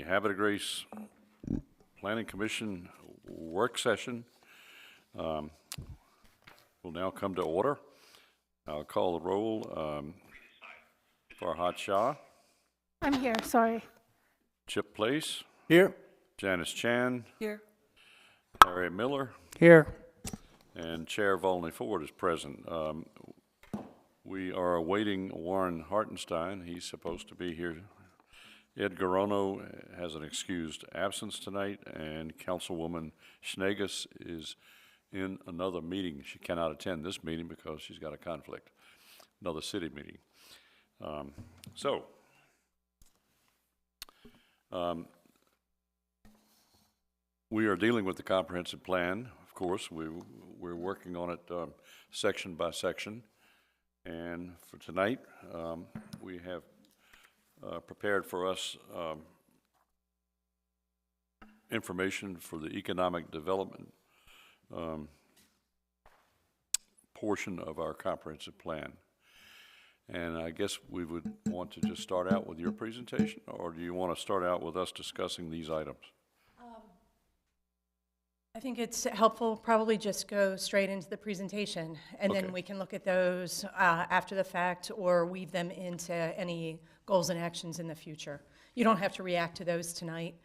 Havre Planning Commission work session will now come to order. I'll call the roll. Farhad Shah, I'm here, sorry. Chip Place, Here. Janice Chan, Here. Harry Miller, Here. and Chair Volney Ford is present. We are awaiting Warren Hartenstein. He's supposed to be here. Ed Garono has an excused absence tonight, and Councilwoman Schnegus is in another meeting. She cannot attend this meeting because she's got a conflict, another city meeting. We are dealing with the comprehensive plan, of course. We're working on it section by section. And for tonight, we have prepared for us information for the economic development portion of our comprehensive plan. And I guess we would want to just start out with your presentation, or do you want to start out with us discussing these items? I think it's helpful probably just go straight into the presentation, and Okay. then we can look at those after the fact or weave them into any goals and actions in the future. You don't have to react to those tonight.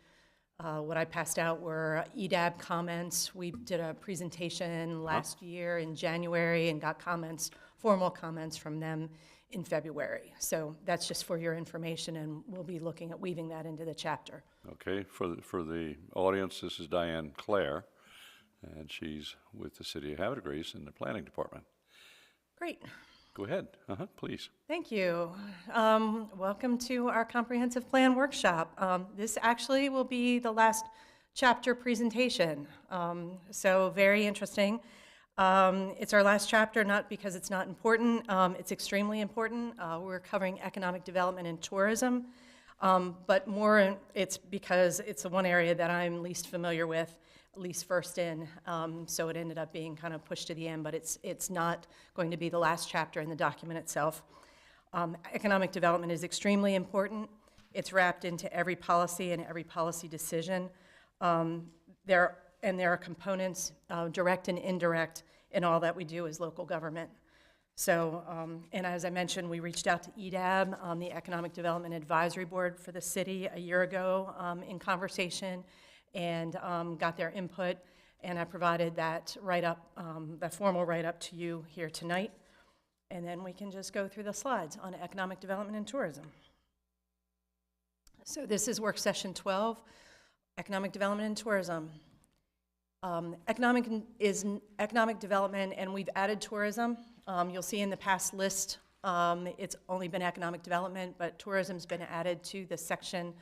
What I passed out were EDAB comments. We did a presentation last year in January and got comments, formal comments from them in February. So that's just for your information, and we'll be looking at weaving that into the chapter. Okay, for the audience, this is Diane Clare, and she's with the City of Havre de Grace in the Planning Department. Great. Go ahead, please. Thank you. Welcome to our comprehensive plan workshop. This actually will be the last chapter presentation, so very interesting. It's our last chapter, not because it's not important. It's extremely important. We're covering economic development and tourism, but more it's because it's the one area that I'm least familiar with, least first in, so it ended up being kind of pushed to the end, but it's not going to be the last chapter in the document itself. Economic development is extremely important. It's wrapped into every policy and every policy decision. There are components, direct and indirect, in all that we do as local government. So, and as I mentioned, we reached out to EDAB, the Economic Development Advisory Board for the city a year ago in conversation, and got their input, and I provided that write-up, that formal write-up to you here tonight. And then we can just go through the slides on economic development and tourism. So this is work session 12, economic development and tourism. Economic development, and we've added tourism. You'll see in the past list, it's only been economic development, but tourism's been added to the section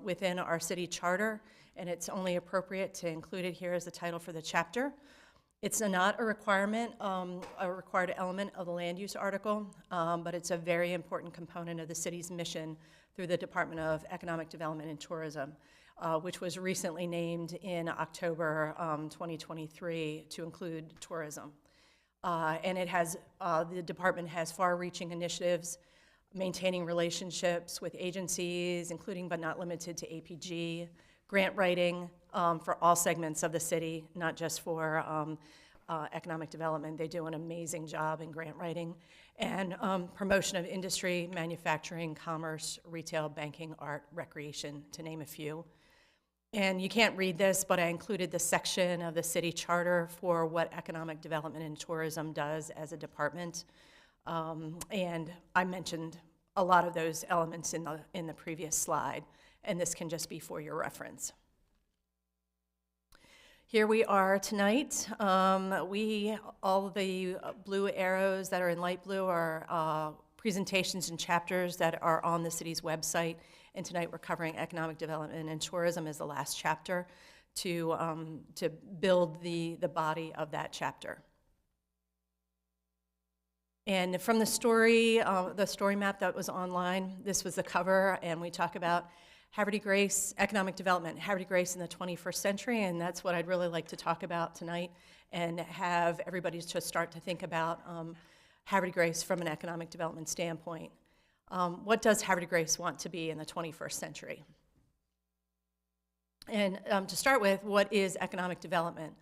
within our city charter, and it's only appropriate to include it here as the title for the chapter. It's not a requirement, a required element of the land use article, but it's a very important component of the city's mission through the Department of Economic Development and Tourism, which was recently named in October 2023 to include tourism. And it has, the department has far-reaching initiatives, maintaining relationships with agencies, including but not limited to APG, grant writing for all segments of the city, not just for economic development. They do an amazing job in grant writing, and promotion of industry, manufacturing, commerce, retail, banking, art, recreation, to name a few. And you can't read this, but I included the section of the city charter for what economic development and tourism does as a department. And I mentioned a lot of those elements in the previous slide, and this can just be for your reference. Here we are tonight. All the blue arrows that are in light blue are presentations and chapters that are on the city's website, and tonight we're covering economic development and tourism as the last chapter to build the body of that chapter. And from the story map that was online, this was the cover, and we talk about Havre de Grace, economic development, Havre de Grace in the 21st century, and that's what I'd really like to talk about tonight and have everybody just start to think about Havre de Grace from an economic development standpoint. What does Havre de Grace want to be in the 21st century? And to start with, what is economic development?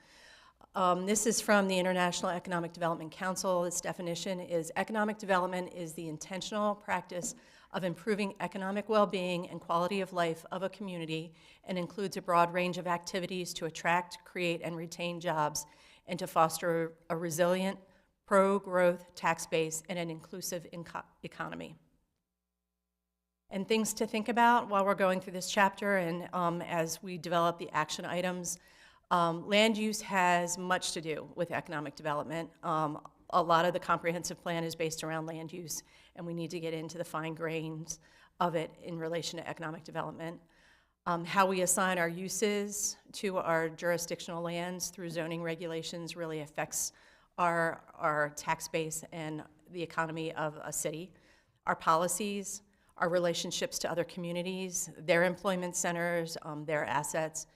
This is from the International Economic Development Council. Its definition is economic development is the intentional practice of improving economic well-being and quality of life of a community, and includes a broad range of activities to attract, create, and retain jobs, and to foster a resilient, pro-growth tax base and an inclusive economy. And things to think about while we're going through this chapter and as we develop the action items. Land use has much to do with economic development. A lot of the comprehensive plan is based around land use, and we need to get into the fine grains of it in relation to economic development. How we assign our uses to our jurisdictional lands through zoning regulations really affects our tax base and the economy of a city. Our policies, our relationships to other communities, their employment centers, their assets,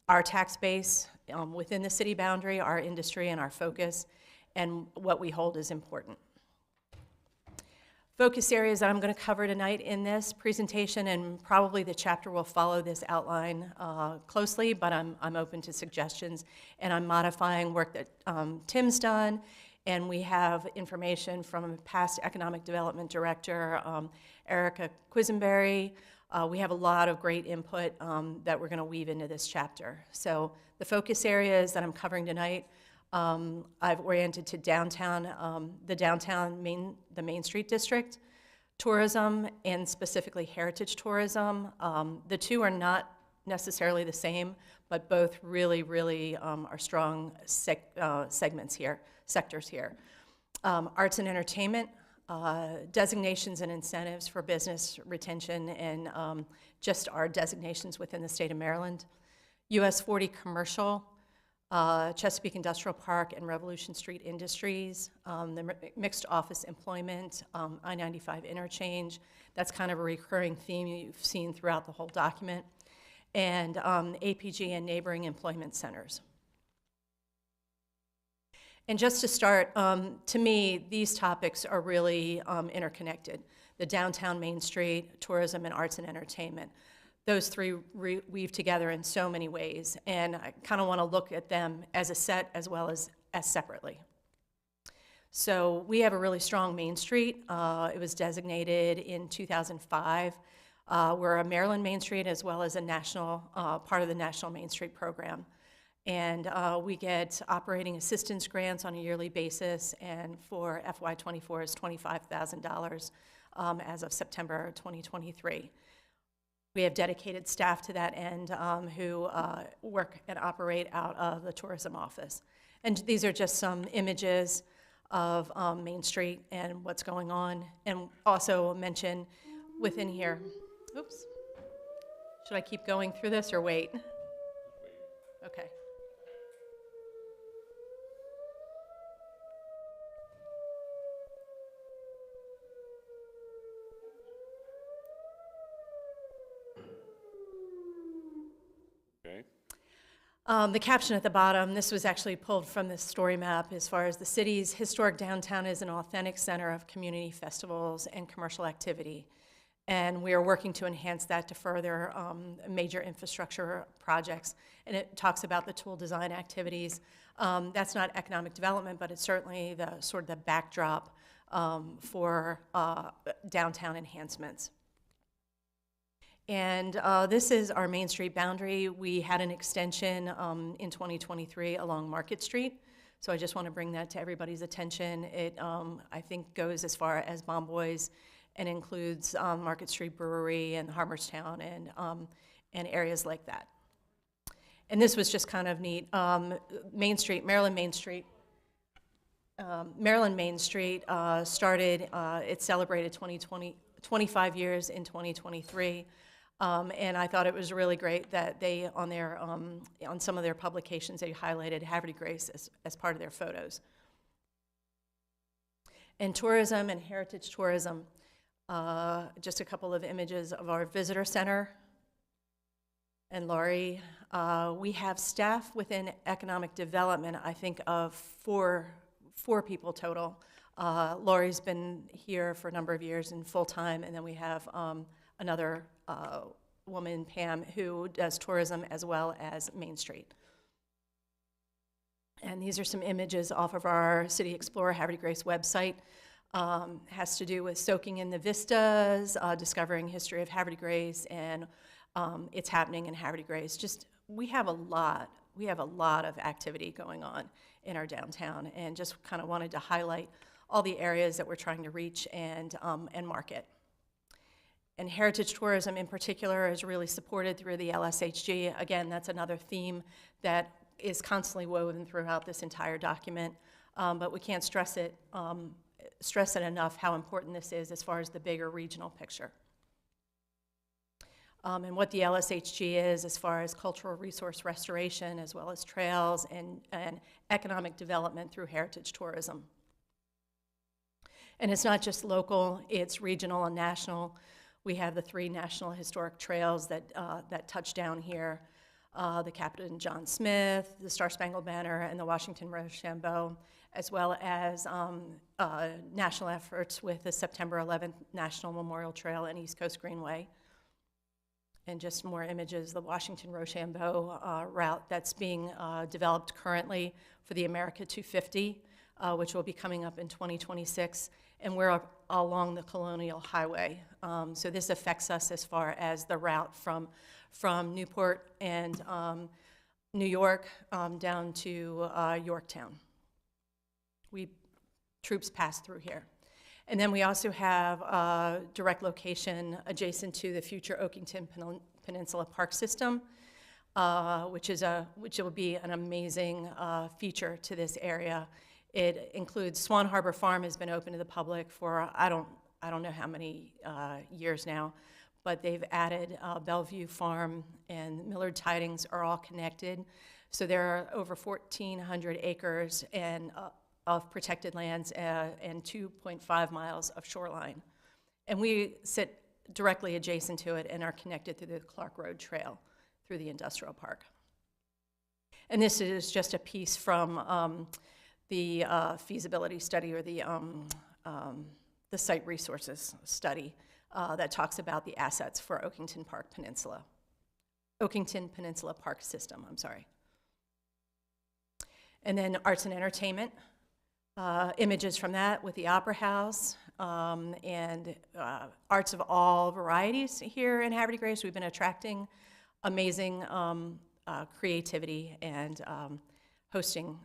our tax base within the city boundary, our industry and our focus, and what we hold is important. Focus areas that I'm going to cover tonight in this presentation, and probably the chapter will follow this outline closely, but I'm open to suggestions, and I'm modifying work that Tim's done, and we have information from a past economic development director, Erica Quisenberry. We have a lot of great input that we're going to weave into this chapter. So the focus areas that I'm covering tonight, I've oriented to downtown, the Main Street District, tourism, and specifically heritage tourism. The two are not necessarily the same, but both really are strong segments here, sectors here. Arts and entertainment, designations and incentives for business retention, and just our designations within the state of Maryland. US 40 commercial, Chesapeake Industrial Park and Revolution Street Industries, the mixed office employment, I-95 interchange. That's kind of a recurring theme you've seen throughout the whole document. And APG and neighboring employment centers. And just to start, to me, these topics are really interconnected. The downtown Main Street, tourism, and arts and entertainment. Those three weave together in so many ways, and I kind of want to look at them as a set as well as separately. So we have a really strong Main Street. It was designated in 2005. We're a Maryland Main Street as well as a national part of the National Main Street program. And we get operating assistance grants on a yearly basis, and for FY24 is $25,000 as of September 2023. We have dedicated staff to that end who work and operate out of the tourism office. And these are just some images of Main Street and what's going on. And also mention within here, oops, should I keep going through this or wait? Okay. The caption at the bottom, this was actually pulled from this story map as far as the city's historic downtown is an authentic center of community festivals and commercial activity. And we are working to enhance that to further major infrastructure projects. And it talks about the tool design activities. That's not economic development, but it's certainly the sort of the backdrop for downtown enhancements. And this is our Main Street boundary. We had an extension in 2023 along Market Street. So I just want to bring that to everybody's attention. It, I think, goes as far as Bomboys and includes Market Street Brewery and Harmerstown and areas like that. And this was just kind of neat. Main Street, Maryland Main Street. Maryland Main Street started, it celebrated 25 years in 2023. And I thought it was really great that they, on some of their publications, they highlighted Havre Grace as part of their photos. And tourism and heritage tourism, just a couple of images of our visitor center. And Laurie, we have staff within economic development, I think, of four people total. Laurie's been here for a number of years and full-time, and then we have another woman, Pam, who does tourism as well as Main Street. And these are some images off of our City Explorer Havre de Grace website. Has to do with soaking in the vistas, discovering history of Havre de Grace, and it's happening in Havre de Grace. Just, we have a lot of activity going on in our downtown, and just kind of wanted to highlight all the areas that we're trying to reach and market. And heritage tourism in particular is really supported through the LSHG. Again, that's another theme that is constantly woven throughout this entire document, but we can't stress it enough how important this is as far as the bigger regional picture. And what the LSHG is as far as cultural resource restoration, as well as trails and economic development through heritage tourism. And it's not just local, it's regional and national. We have the 3 national historic trails that touch down here, the Captain John Smith, the Star Spangled Banner, and the Washington Rochambeau, as well as national efforts with the September 11th National Memorial Trail and East Coast Greenway. And just more images, the Washington Rochambeau route that's being developed currently for the America 250, which will be coming up in 2026, and we're along the Colonial Highway. So this affects us as far as the route from Newport and New York down to Yorktown. Troops pass through here. And then we also have a direct location adjacent to the future Oakington Peninsula Park System, which will be an amazing feature to this area. It includes Swan Harbor Farm has been open to the public for I don't know how many years now, but they've added Bellevue Farm and Millard Tidings are all connected. So there are over 1,400 acres of protected lands and 2.5 miles of shoreline. And we sit directly adjacent to it and are connected through the Clark Road Trail through the industrial park. And this is just a piece from the feasibility study or the site resources study that talks about the assets for Oakington Peninsula Park System, I'm sorry. And then arts and entertainment. Images from that with the Opera House and arts of all varieties here in Havre de Grace. We've been attracting amazing creativity and hosting.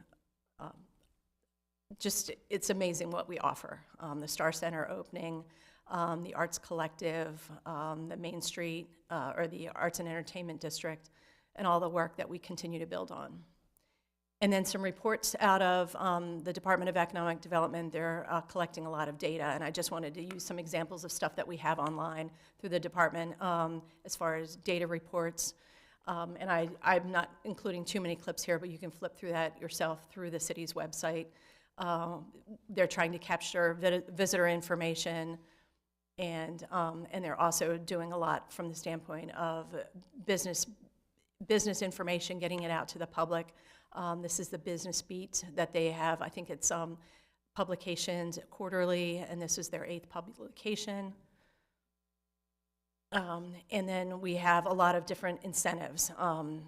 Just, it's amazing what we offer. The Star Center opening, the Arts Collective, the Main Street, or the Arts and Entertainment District, and all the work that we continue to build on. And then some reports out of the Department of Economic Development. They're collecting a lot of data, and I just wanted to use some examples of stuff that we have online through the department as far as data reports. And I'm not including too many clips here, but you can flip through that yourself through the city's website. They're trying to capture visitor information, and they're also doing a lot from the standpoint of business information, getting it out to the public. This is the business beat that they have. I think it's publications quarterly, and this is their 8th publication. And then we have a lot of different incentives.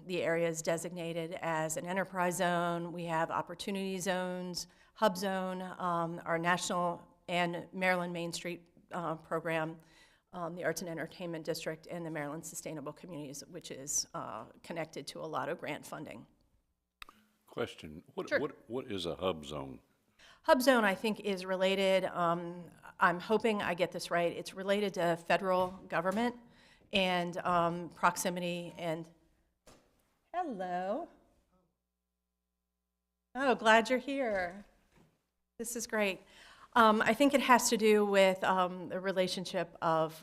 The area is designated as an enterprise zone. We have opportunity zones, hub zone, our national and Maryland Main Street program, the Arts and Entertainment District, and the Maryland Sustainable Communities, which is connected to a lot of grant funding. Question, Sure. what is a hub zone? Hub zone, I think, is related, I'm hoping I get this right, it's related to federal government and proximity and, hello. Oh, glad you're here. This is great. I think it has to do with the relationship of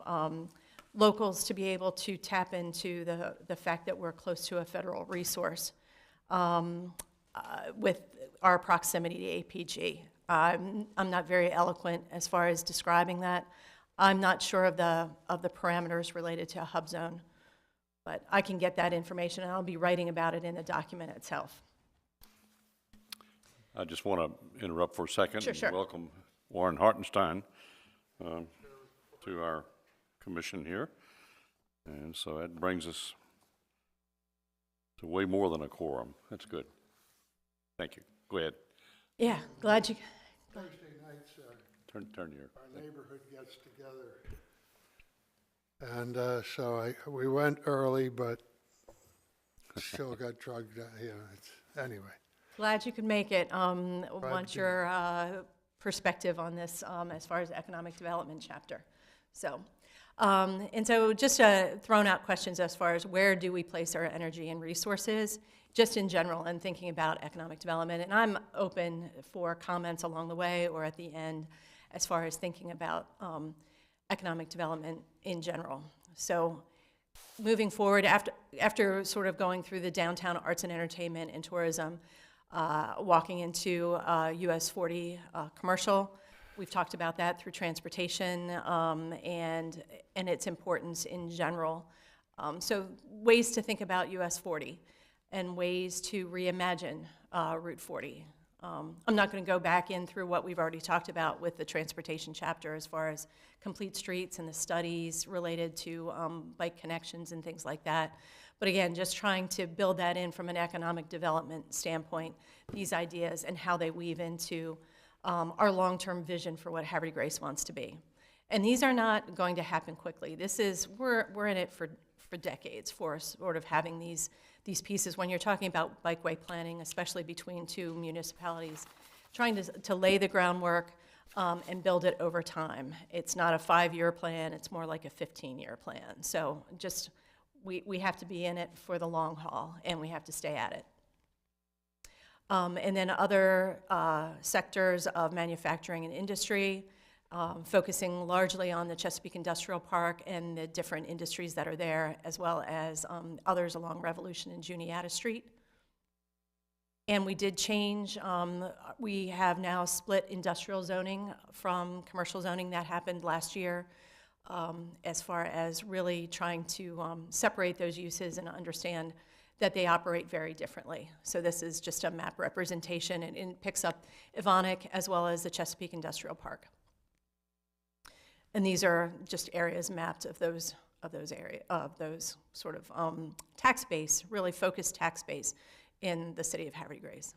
locals to be able to tap into the fact that we're close to a federal resource. With our proximity to APG. I'm not very eloquent as far as describing that. I'm not sure of the parameters related to a hub zone, but I can get that information, and I'll be writing about it in the document itself. I just want to interrupt for a second. Sure, sure. And welcome Warren Hartenstein to our commission here. And so that brings us to way more than a quorum. That's good. Thank you. Go ahead. Yeah, glad you, Thursday nights, Turn your. our neighborhood gets together. And so we went early, but still got drugged out here. Anyway. glad you could make it. Want your perspective on this as far as economic development chapter. So, and so just thrown out questions as far as where do we place our energy and resources, just in general, and thinking about economic development. And I'm open for comments along the way or at the end as far as thinking about economic development in general. So moving forward, after sort of going through the downtown arts and entertainment and tourism, walking into US 40 commercial, we've talked about that through transportation and its importance in general. So ways to think about US 40 and ways to reimagine Route 40. I'm not going to go back in through what we've already talked about with the transportation chapter as far as complete streets and the studies related to bike connections and things like that. But again, just trying to build that in from an economic development standpoint, these ideas and how they weave into our long-term vision for what Havre de Grace wants to be. And these are not going to happen quickly. This is, we're in it for decades for sort of having these pieces. When you're talking about bikeway planning, especially between two municipalities, trying to lay the groundwork and build it over time. It's not a 5-year plan, it's more like a 15-year plan. So just, we have to be in it for the long haul, and we have to stay at it. And then other sectors of manufacturing and industry, focusing largely on the Chesapeake Industrial Park and the different industries that are there, as well as others along Revolution and Juniata Street. And we did change, we have now split industrial zoning from commercial zoning. That happened last year, as far as really trying to separate those uses and understand that they operate very differently. So this is just a map representation, and it picks up Evonik as well as the Chesapeake Industrial Park. And these are just areas mapped of those sort of tax base, really focused tax base in the city of Havre de Grace.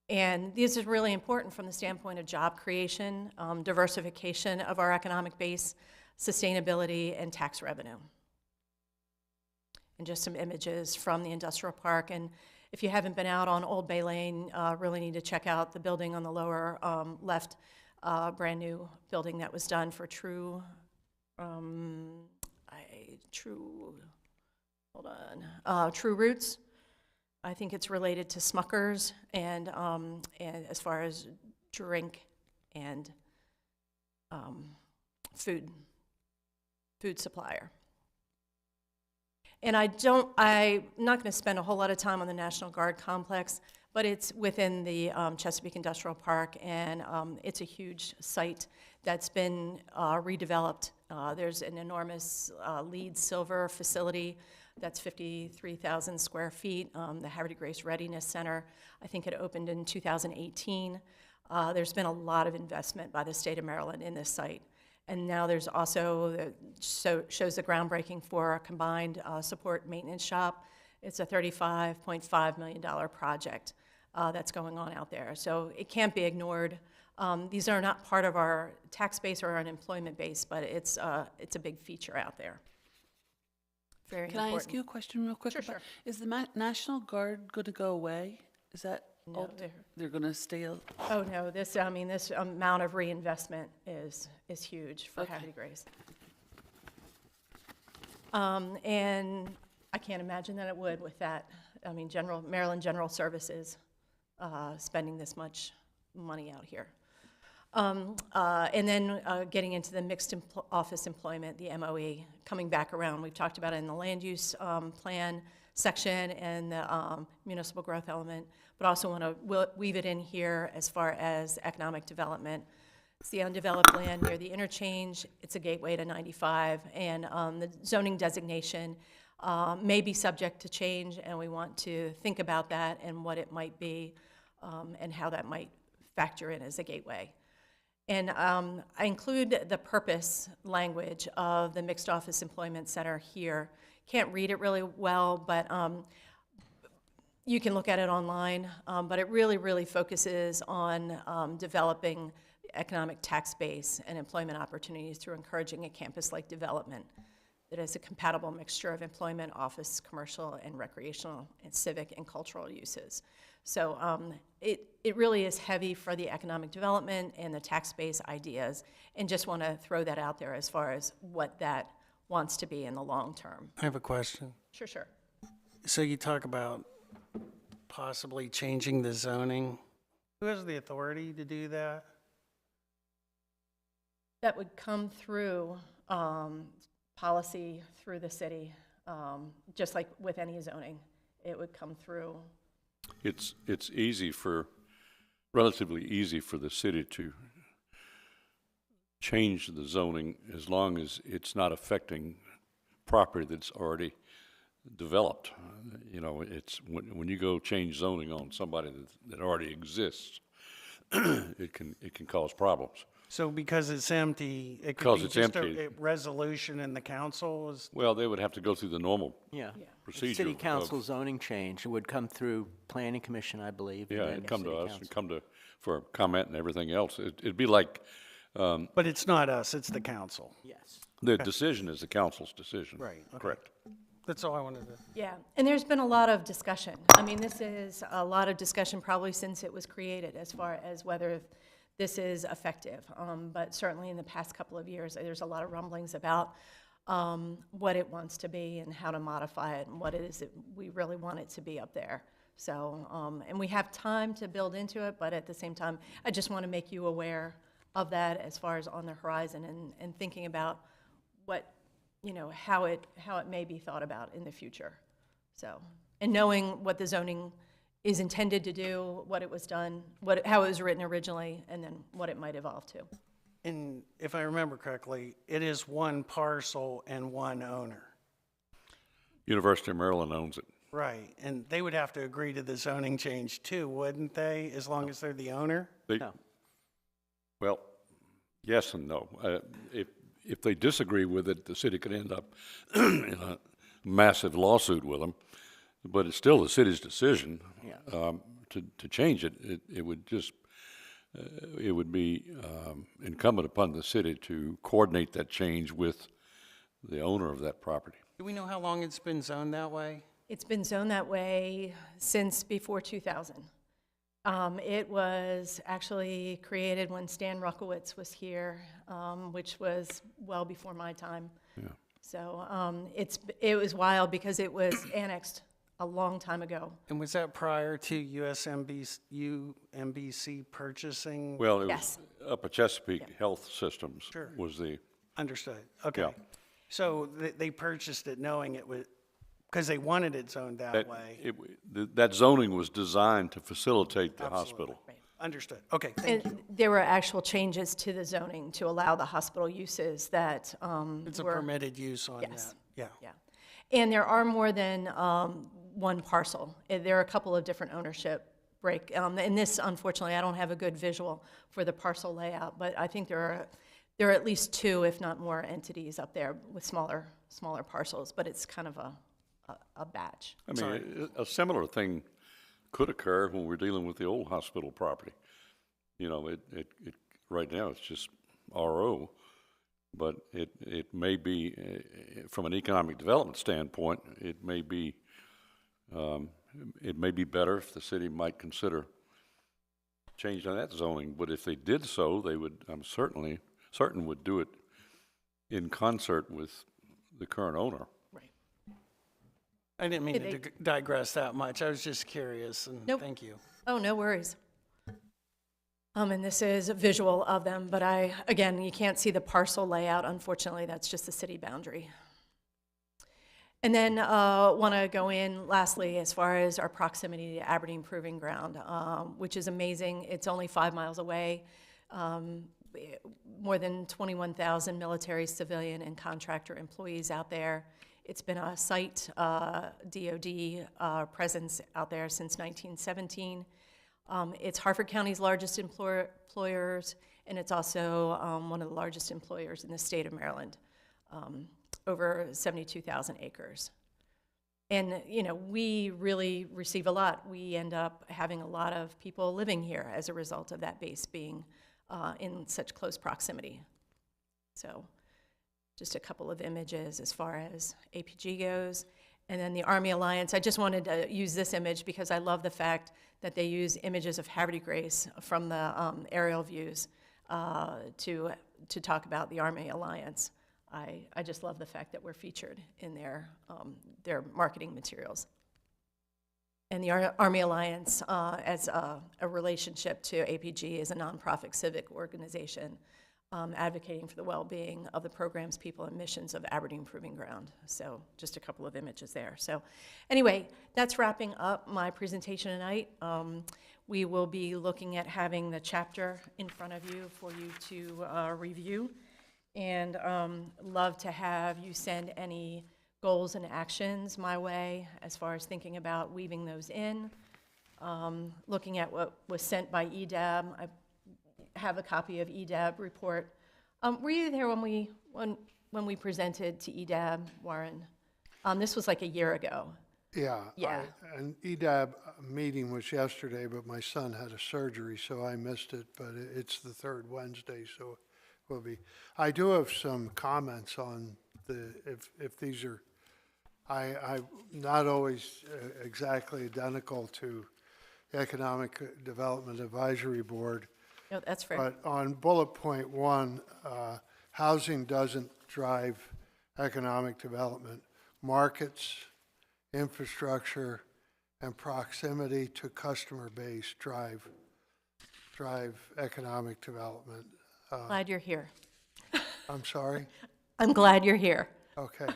And this is really important from the standpoint of job creation, diversification of our economic base, sustainability, and tax revenue. And just some images from the industrial park. And if you haven't been out on Old Bay Lane, really need to check out the building on the lower left, brand new building that was done for True Roots. I think it's related to Smuckers and as far as drink and food supplier. And I'm not going to spend a whole lot of time on the National Guard complex, but it's within the Chesapeake Industrial Park, and it's a huge site that's been redeveloped. There's an enormous lead silver facility that's 53,000 square feet, the Havre de Grace Readiness Center. I think it opened in 2018. There's been a lot of investment by the state of Maryland in this site. And now there's also, shows the groundbreaking for a combined support maintenance shop. It's a $35.5 million project that's going on out there. So it can't be ignored. These are not part of our tax base or our employment base, but it's a big feature out there. Very important. Can I ask you a question real quick? Sure. Is the National Guard going to go away? Is that No, they're going to stay? Oh no, this amount of reinvestment is huge for Okay. Havre de Grace. And I can't imagine that it would with that. I mean, Maryland General Services spending this much money out here. And then getting into the mixed office employment, the MOE, coming back around. We've talked about it in the land use plan section and the municipal growth element, but also want to weave it in here as far as economic development. It's the undeveloped land near the interchange. It's a gateway to 95, and the zoning designation may be subject to change, and we want to think about that and what it might be and how that might factor in as a gateway. And I include the purpose language of the Mixed Office Employment Center here. Can't read it really well, but you can look at it online. But it really focuses on developing economic tax base and employment opportunities through encouraging a campus-like development that is a compatible mixture of employment, office, commercial, and recreational, and civic and cultural uses. So it really is heavy for the economic development and the tax base ideas, and just want to throw that out there as far as what that wants to be in the long term. I have a question. Sure. So you talk about possibly changing the zoning. Who has the authority to do that? That would come through policy through the city, just like with any zoning. It would come through. It's relatively easy for the city to change the zoning as long as it's not affecting property that's already developed. You know, it's when you go change zoning on somebody that already exists, it can cause problems. So because it's empty, it Because could be it's just empty. a resolution in the council is, Well, they would have to go through the normal Yeah. procedure. City of- council zoning change, it would come through planning commission, I believe. and Yeah, then and come to city us council. and come for comment and everything else. It'd be like, but it's not us, it's the council. Yes. the decision is the council's decision. Right, okay. Correct. That's all I wanted to. Yeah, and there's been a lot of discussion. I mean, this is a lot of discussion probably since it was created as far as whether this is effective. But certainly in the past couple of years, there's a lot of rumblings about what it wants to be and how to modify it and what it is that we really want it to be up there. So, and we have time to build into it, but at the same time, I just want to make you aware of that as far as on the horizon and thinking about what, you know, how it may be thought about in the future. So, and knowing what the zoning is intended to do, what it was done, how it was written originally, and then what it might evolve to. And if I remember correctly, it is one parcel and one owner. University of Maryland owns it. Right, and they would have to agree to the zoning change too, wouldn't they, as long as they're the owner? No. Well, yes and no. If they disagree with it, the city could end up in a massive lawsuit with them. But it's still the city's decision Yeah. to change it. It would just it would be incumbent upon the city to coordinate that change with the owner of that property. Do we know how long it's been zoned that way? It's been zoned that way since before 2000. It was actually created when Stan Ruckowitz was here, which was well before my time. Yeah. So it was wild because it was annexed a long time ago. And was that prior to UMBC purchasing? Well, it Yes. was Upper Chesapeake Health Systems Sure. was the, Understood, okay. Yeah. So they purchased it knowing it was, because they wanted it zoned that way? that zoning was designed to facilitate the hospital. Understood, okay, thank you. And there were actual changes to the zoning to allow the hospital uses that It's a were. permitted use on Yes. that, yeah. Yeah. And there are more than one parcel. There are a couple of different ownership break. And this, unfortunately, I don't have a good visual for the parcel layout, but I think there are at least two, if not more, entities up there with smaller parcels, but it's kind of a batch. I mean, a similar thing could occur when we're dealing with the old hospital property. You know, it right now it's just RO, but it may be, from an economic development standpoint, it may be better if the city might consider changing that zoning. But if they did so, they would, I'm certain would do it in concert with the current owner. Right. I didn't mean They- to digress that much, I was just curious, and Nope. thank you. Oh, no worries. And this is a visual of them, but again, you can't see the parcel layout, unfortunately, that's just the city boundary. And then want to go in lastly as far as our proximity to Aberdeen Proving Ground, which is amazing. It's only 5 miles away. More than 21,000 military, civilian, and contractor employees out there. It's been a site DOD presence out there since 1917. It's Harford County's largest employers, and it's also one of the largest employers in the state of Maryland, over 72,000 acres. And, you know, we really receive a lot. We end up having a lot of people living here as a result of that base being in such close proximity. So just a couple of images as far as APG goes. And then the Army Alliance, I just wanted to use this image because I love the fact that they use images of Havre de Grace from the aerial views to talk about the Army Alliance. I just love the fact that we're featured in their marketing materials. And the Army Alliance, as a relationship to APG, is a nonprofit civic organization advocating for the well-being of the programs, people, and missions of Aberdeen Proving Ground. So just a couple of images there. So anyway, that's wrapping up my presentation tonight. We will be looking at having the chapter in front of you for you to review. And love to have you send any goals and actions my way as far as thinking about weaving those in. Looking at what was sent by EDAB, I have a copy of EDAB report. Were you there when we presented to EDAB, Warren? This was like a year ago. Yeah. Yeah. And EDAB meeting was yesterday, but my son had a surgery, so I missed it. But it's the third Wednesday, so it will be. I do have some comments on if these are, I'm not always exactly identical to the Economic Development Advisory Board. No, that's fair. But on bullet point 1, housing doesn't drive economic development. Markets, infrastructure, and proximity to customer base drive economic development. Glad you're here. I'm sorry? I'm glad you're here. Okay.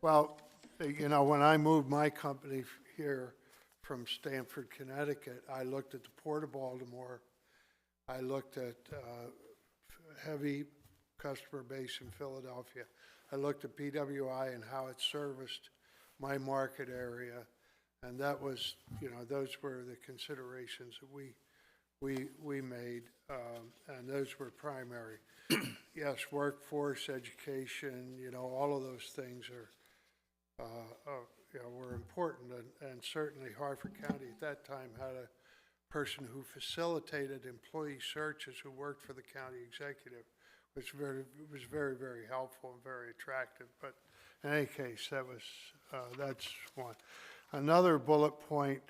Well, you know, when I moved my company here from Stamford, Connecticut, I looked at the Port of Baltimore. I looked at heavy customer base in Philadelphia. I looked at PWI and how it serviced my market area. And that was, you know, those were the considerations that we made, and those were primary. Yes, workforce, education, you know, all of those things are, you know, were important, and certainly Harford County at that time had a person who facilitated employee searches who worked for the county executive, which was very, very helpful and very attractive. But in any case, that's one. Another bullet point,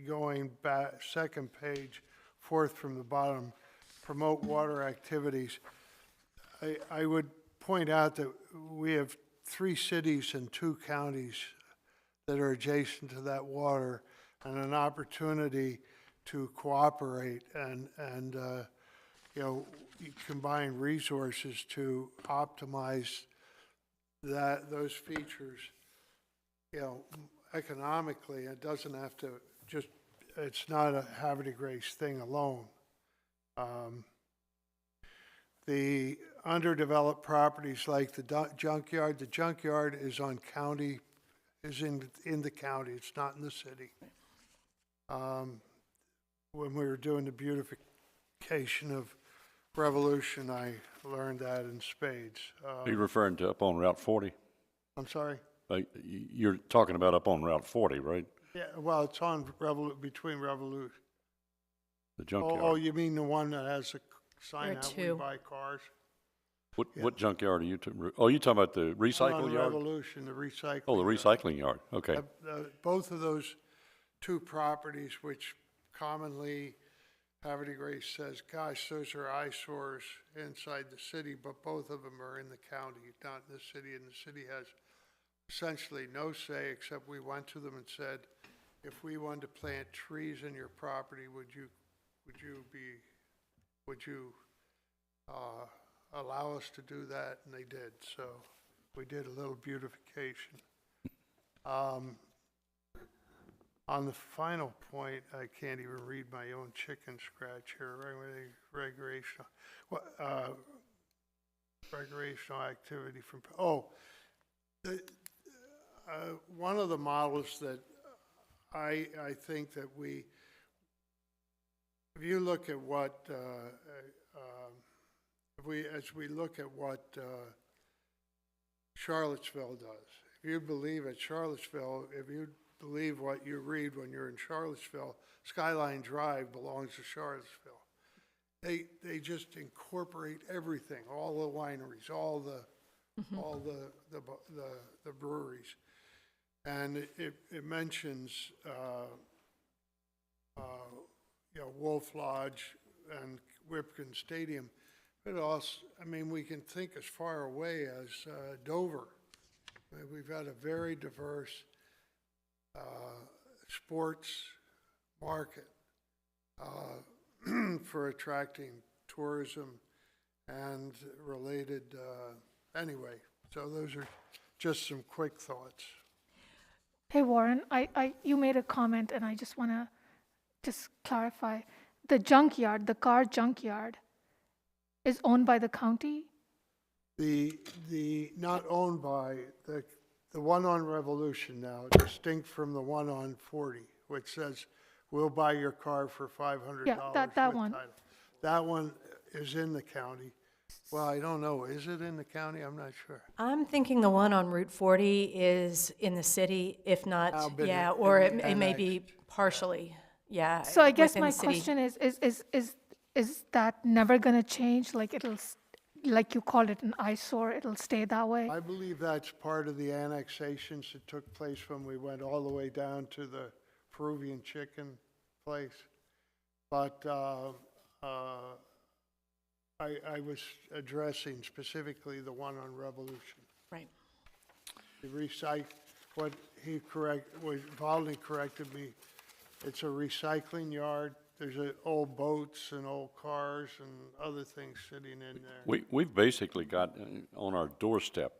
going back, second page, fourth from the bottom, promote water activities. I would point out that we have 3 cities and 2 counties that are adjacent to that water, and an opportunity to cooperate and you know, combine resources to optimize those features, you know, economically. It doesn't have to just, it's not a Havre de Grace thing alone. The underdeveloped properties like the junkyard is on county, is in the county, it's not in the city. When we were doing the beautification of Revolution, I learned that in spades. Are you referring to up on Route 40? I'm sorry? You're talking about up on Route 40, right? Yeah, well, it's on between Revolution. The junkyard. Oh, you mean the one that has a sign There are out where you 2. buy cars? What junkyard are you oh, you talking about the recycle On yard? Revolution, the recycling. Oh, the recycling yard, okay. Both of those 2 properties, which commonly Havre de Grace says, gosh, those are eyesores inside the city, but both of them are in the county, not in the city, and the city has essentially no say, except we went to them and said, if we wanted to plant trees in your property, would you allow us to do that? And they did. So we did a little beautification. On the final point, I can't even read my own chicken scratch here. Recreational activity from, one of the models that I think that we you look at what, as we look at what Charlottesville does, if you believe at Charlottesville, if you believe what you read when you're in Charlottesville, Skyline Drive belongs to Charlottesville. They just incorporate everything, all the wineries, all the breweries. And it mentions, Wolf Lodge and Whipkin Stadium, but also, I mean, we can think as far away as Dover. I mean, we've got a very diverse sports market for attracting tourism and related, anyway. So those are just some quick thoughts. Hey, Warren, you made a comment, and I just want to just clarify. The junkyard, the car junkyard, is owned by the county? The not owned by, the one on Revolution now, distinct from the one on 40, which says, we'll buy your car for $500. Yeah, that with one. title. That one is in the county. Well, I don't know, is it in the county? I'm not sure. I'm thinking the one on Route 40 is in the city, if How not, big yeah, it- or in it may be annexed. partially, yeah. So I guess within my the city. question is that never going to change? Like like you called it an eyesore, it'll stay that way? I believe that's part of the annexations that took place when we went all the way down to the Peruvian chicken place. But I was addressing specifically the one on Revolution. Right. The what Valdi corrected me, it's a recycling yard. There's old boats and old cars and other things sitting in there. We've basically got, on our doorstep,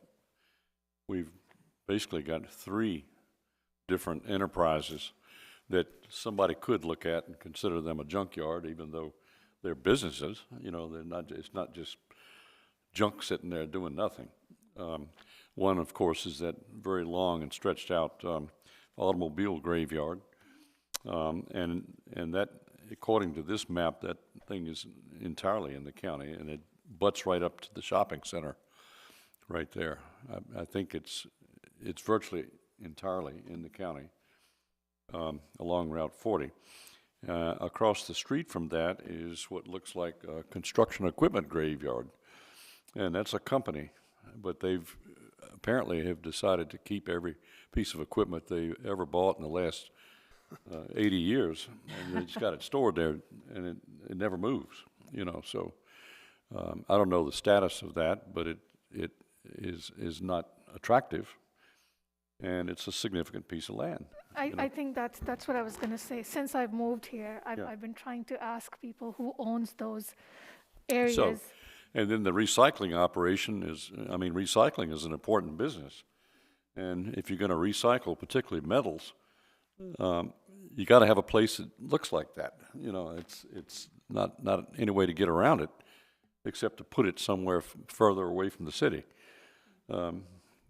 we've basically got 3 different enterprises that somebody could look at and consider them a junkyard, even though they're businesses. You know, they're not. It's not just junk sitting there doing nothing. One, of course, is that very long and stretched out automobile graveyard, and that, according to this map, that thing is entirely in the county, and it butts right up to the shopping center right there. I think it's virtually entirely in the county along Route 40. Across the street from that is what looks like a construction equipment graveyard, and that's a company, but they've apparently have decided to keep every piece of equipment they ever bought in the last 80 years, and it's got it stored there, and it never moves, you know. So I don't know the status of that, but it is not attractive, and it's a significant piece of land. I think that's what I was going to say. Since I've moved here, Yeah. I've been trying to ask people who owns those areas. So, and then the recycling operation is, I mean, recycling is an important business, and if you're going to recycle, particularly metals, you got to have a place that looks like that. You know, it's not any way to get around it, except to put it somewhere further away from the city.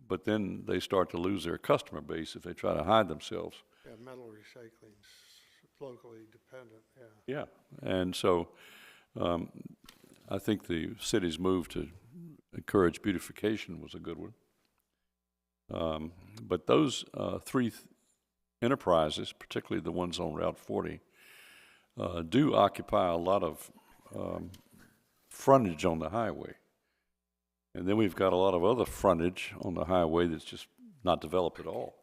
But then they start to lose their customer base if they try to hide themselves. Yeah, metal recycling's locally dependent, yeah. Yeah, and so I think the city's move to encourage beautification was a good one. But those 3 enterprises, particularly the ones on Route 40, do occupy a lot of frontage on the highway. And then we've got a lot of other frontage on the highway that's just not developed at all.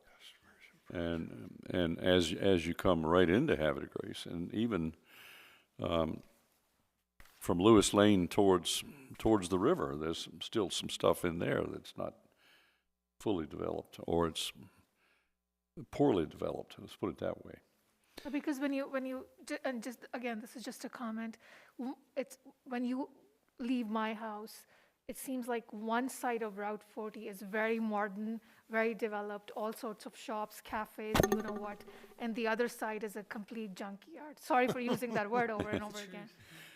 And as you come right into Havre, and even from Lewis Lane towards the river, there's still some stuff in there that's not fully developed, or it's poorly developed. Let's put it that way. Because and just again, this is just a comment. It's when you leave my house, it seems like one side of Route 40 is very modern, very developed, all sorts of shops, cafes, you know what, and the other side is a complete junkyard. Sorry for using that word over and over again.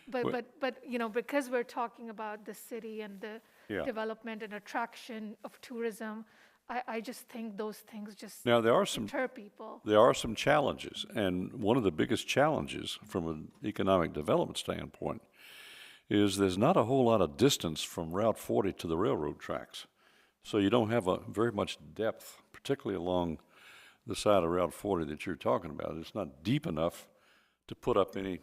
But you know, because we're talking about the city and the Yeah. development and attraction of tourism, I just think those things just Now, there are some deter people. challenges, and one of the biggest challenges from an economic development standpoint is there's not a whole lot of distance from Route 40 to the railroad tracks. So you don't have very much depth, particularly along the side of Route 40 that you're talking about. It's not deep enough to put up any,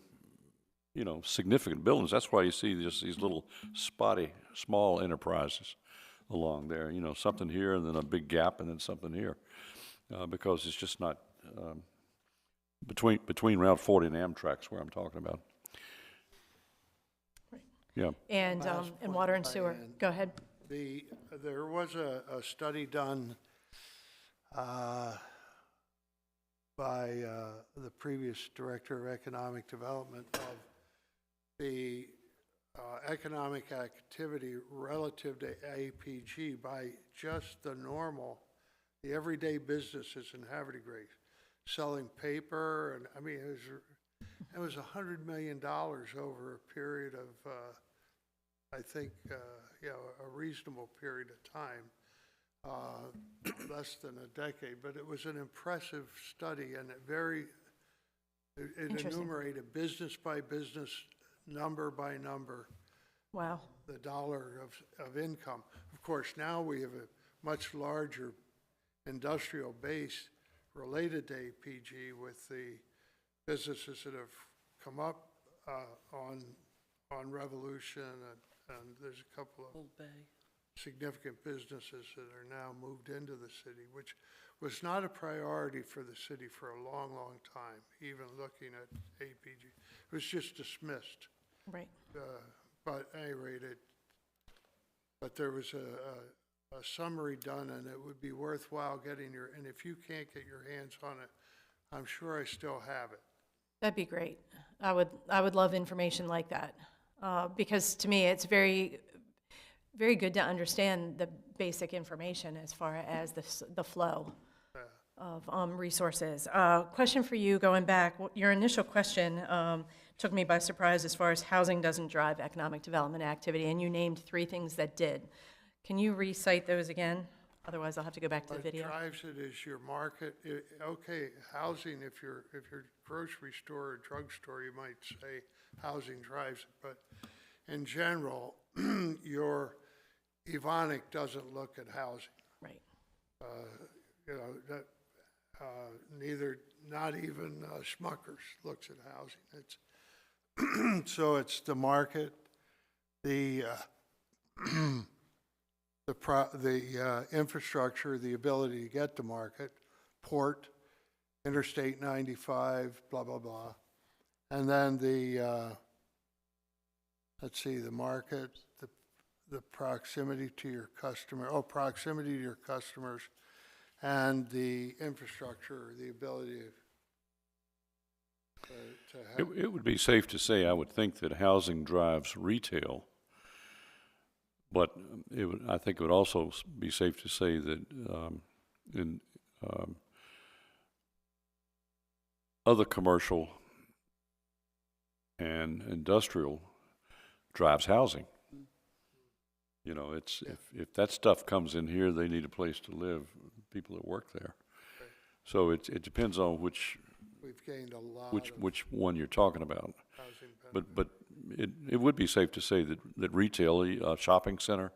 significant buildings. That's why you see just these little spotty, small enterprises along there, something here and then a big gap and then something here, because it's just not between Route 40 and Amtrak's where I'm talking about. Yeah. And, Last and point, water and sewer. Diane. Go ahead. There was a study done by the previous Director of Economic Development of the economic activity relative to APG by just the everyday businesses in Havre, selling paper, and I mean, it was $100 million over a period of, I think, a reasonable period of time, less than a decade. But it was an impressive study, and it Interesting. enumerated business by business, number by number, Wow. the dollar of income. Of course, now we have a much larger industrial base related to APG with the businesses that have come up on Revolution, and there's a couple of Old Bay. significant businesses that are now moved into the city, which was not a priority for the city for a long, long time, even looking at APG. It was just dismissed. Right. But at any rate, but there was a summary done, and it would be worthwhile getting and if you can't get your hands on it, I'm sure I still have it. That'd be great. I would love information like that, because to me, it's very, very good to understand the basic information as far as the flow of resources. Question for you, going back, your initial question took me by surprise as far as housing doesn't drive economic development activity, and you named 3 things that did. Can you recite those again? Otherwise, I'll have to go back to the video. What drives it is your market. Okay, housing, if you're grocery store or drugstore, you might say housing drives it, but in general, your Evonik doesn't look at housing. Right. Not even Schmuckers looks at housing. So it's the market, the infrastructure, the ability to get to market, port, Interstate 95, blah, blah, blah. And then the market, the proximity to your proximity to your customers, and the infrastructure, the ability to have. It would be safe to say, I would think, that housing drives retail, but I think it would also be safe to say that other commercial and industrial drives housing. If that stuff comes in here, they need a place to live, people that work there. Right. So it depends on which We've gained a lot which one you're talking about. of housing. But it would be safe to say that retail, shopping center,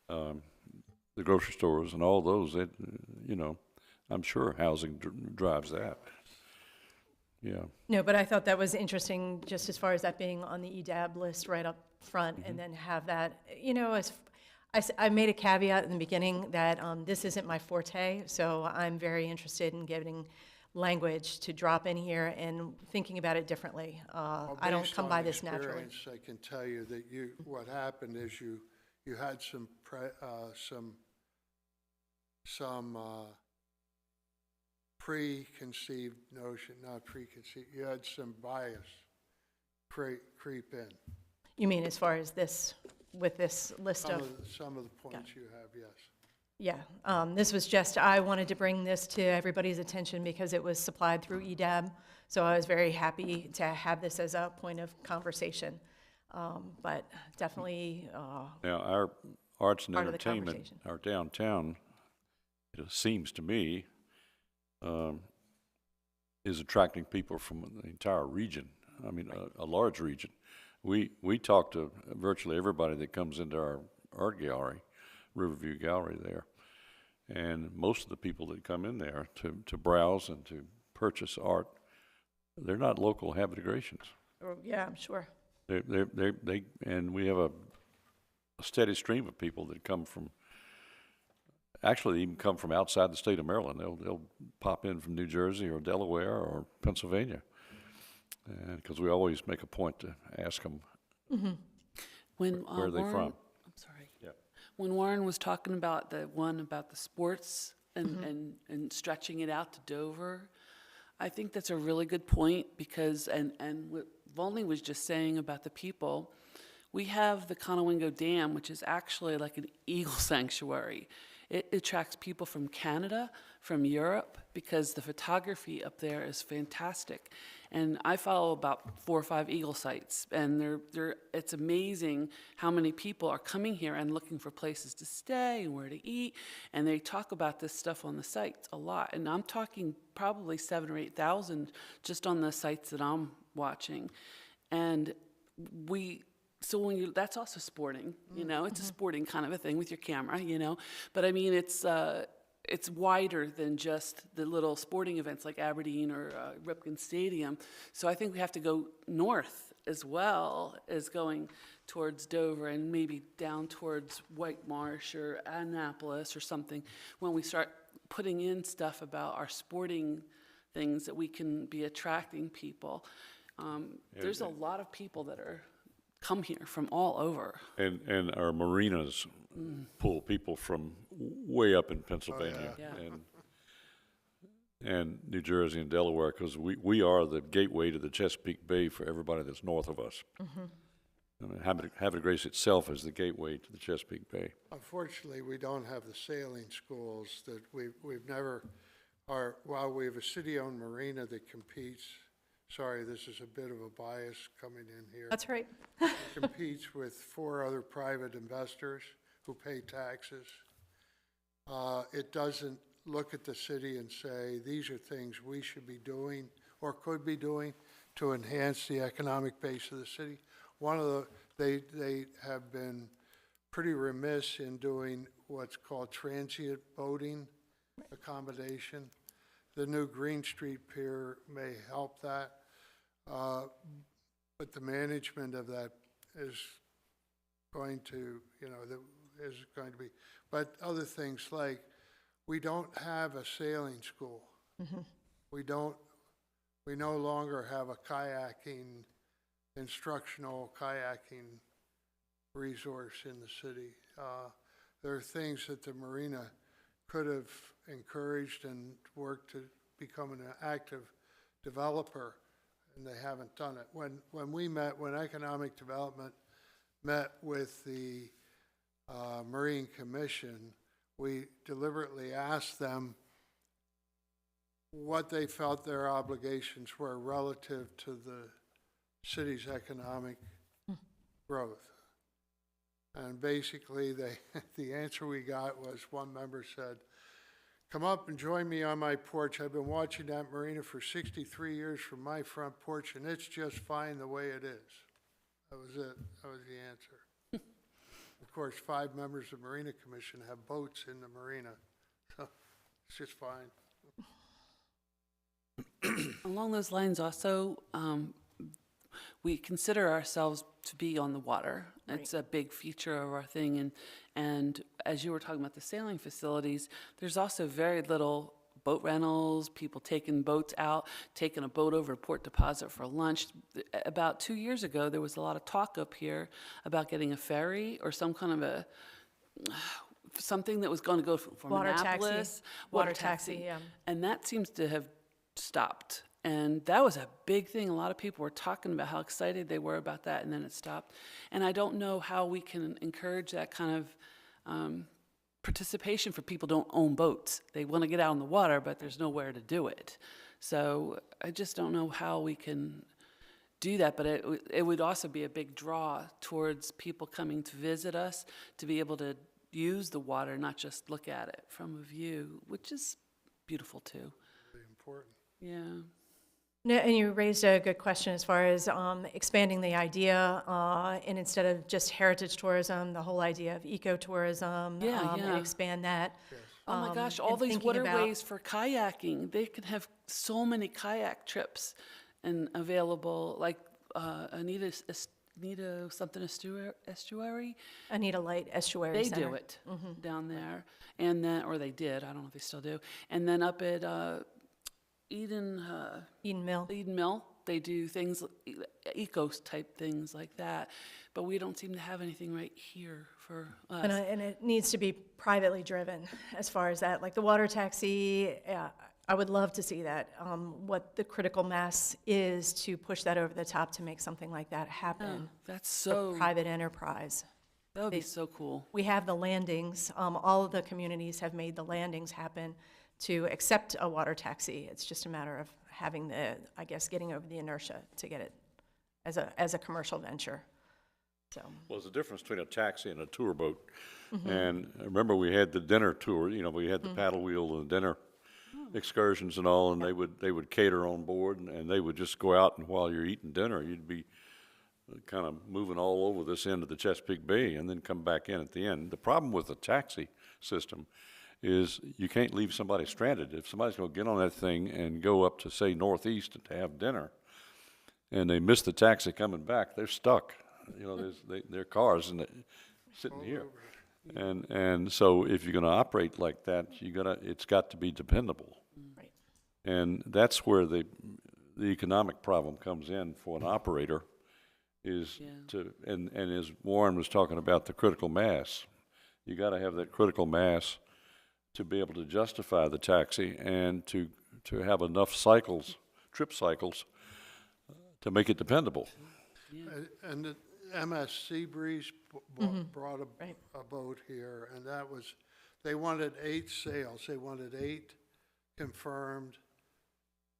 the grocery stores and all those, I'm sure housing drives that. Yeah. No, but I thought that was interesting, just as far as that being on the EDAB list right up front, and then have that, I made a caveat in the beginning that this isn't my forte, so I'm very interested in getting language to drop in here and thinking about it differently. I don't come by this naturally. Based on experience, I can tell you that what happened is you had some preconceived notion, not preconceived, you had some bias creep in. You mean as far as this, with this list Some of? of the points you have, yes. Yeah, this was just, I wanted to bring this to everybody's attention because it was supplied through EDAB, so I was very happy to have this as a point of conversation. But definitely, Now, our arts and part of the entertainment, conversation. our downtown it seems to me, is attracting people from the entire region. I mean, a large region. We talk to virtually everybody that comes into our art gallery, Riverview Gallery there. And most of the people that come in there to browse and to purchase art, they're not local Havre-de-Gracians. Yeah, I'm sure. And we have a steady stream of people that come from, actually they even come from outside the state of Maryland. They'll pop in from New Jersey or Delaware or Pennsylvania. And because we always make a point to ask them When where are they Warren- from. I'm sorry. Yeah. When Warren was talking about the one about the sports and stretching it out to Dover, I think that's a really good point because, and what Volney was just saying about the people, we have the Conowingo Dam, which is actually like an eagle sanctuary. It attracts people from Canada, from Europe, because the photography up there is fantastic. And I follow about 4 or 5 eagle sites, and it's amazing how many people are coming here and looking for places to stay and where to eat, and they talk about this stuff on the sites a lot. And I'm talking probably 7,000 or 8,000 just on the sites that I'm watching. And so when that's also sporting, you know, it's a sporting kind of a thing with your camera, you know. But I mean, it's wider than just the little sporting events like Aberdeen or Ripken Stadium. So I think we have to go north as well as going towards Dover and maybe down towards White Marsh or Annapolis or something when we start putting in stuff about our sporting things that we can be attracting people. There's a lot of people that come here from all over. And our marinas pull people from way up in Pennsylvania yeah. and New Jersey and Delaware, because we are the gateway to the Chesapeake Bay for everybody that's north of us. I mean, Havre-de-Grace itself is the gateway to the Chesapeake Bay. Unfortunately, we don't have the sailing schools that we've never, while we have a city-owned marina that competes, sorry, this is a bit of a bias coming in here. That's right. Competes with 4 other private investors who pay taxes. It doesn't look at the city and say, these are things we should be doing or could be doing to enhance the economic base of the city. They have been pretty remiss in doing what's called transient boating accommodation. The new Green Street Pier may help that. But the management of that is going to, is going to be, but other things like, we don't have a sailing school. We no longer have a instructional kayaking resource in the city. There are things that the marina could have encouraged and worked to become an active developer, and they haven't done it. When Economic Development met with the Marine Commission, we deliberately asked them what they felt their obligations were relative to the city's economic growth. And basically, the answer we got was, one member said, "Come up and join me on my porch. I've been watching that marina for 63 years from my front porch, and it's just fine the way it is." That was it. That was the answer. Of course, 5 members of the Marina Commission have boats in the marina, so it's just fine. Along those lines also, we consider ourselves to be on the water. It's a big feature of our thing. And as you were talking about the sailing facilities, there's also very little boat rentals, people taking boats out, taking a boat over to Port Deposit for lunch. About 2 years ago, there was a lot of talk up here about getting a ferry or some kind of something that was going to go from Water taxi. Annapolis. Water taxi, yeah. And that seems to have stopped. And that was a big thing. A lot of people were talking about how excited they were about that, and then it stopped. And I don't know how we can encourage that kind of participation for people who don't own boats. They want to get out on the water, but there's nowhere to do it. So I just don't know how we can do that, but it would also be a big draw towards people coming to visit us, to be able to use the water, not just look at it from a view, which is beautiful too. Really important. Yeah. No, and you raised a good question as far as expanding the idea, and instead of just heritage tourism, the whole idea of ecotourism, Yeah, and yeah. expand that. Oh my gosh, all and these thinking about- waterways for kayaking, they could have so many kayak trips and available, like Anita something estuary. Anita Light Estuary They Center. do it down there, and then, or they did, I don't know if they still do. And then up at Eden Eden Mill. they do things, eco-type things like that. But we don't seem to have anything right here for us. And it needs to be privately driven as far as that. Like the water taxi, I would love to see that, what the critical mass is to push that over the top to make something like that happen. That's for so, private enterprise. that would be so cool. We have the landings. All of the communities have made the landings happen to accept a water taxi. It's just a matter of having I guess, getting over the inertia to get it as a commercial venture. So, Well, there's a difference between a taxi and a tour boat. And remember, we had the dinner tour, we had the paddle wheel and the dinner excursions and all, and they would cater on board, and they would just go out, and while you're eating dinner, you'd be kind of moving all over this end of the Chesapeake Bay and then come back in at the end. The problem with the taxi system is you can't leave somebody stranded. If somebody's going to get on that thing and go up to, say, Northeast to have dinner, and they miss the taxi coming back, they're stuck. Their cars and sitting here. And so if you're going to operate like that, it's got to be dependable. right. And that's where the economic problem comes in for an operator is and as Warren was talking about the critical mass, you got to have that critical mass to be able to justify the taxi and to have enough trip cycles, to make it dependable. And the MS Seabreeze brought a boat here, and they wanted 8 sails. They wanted 8 confirmed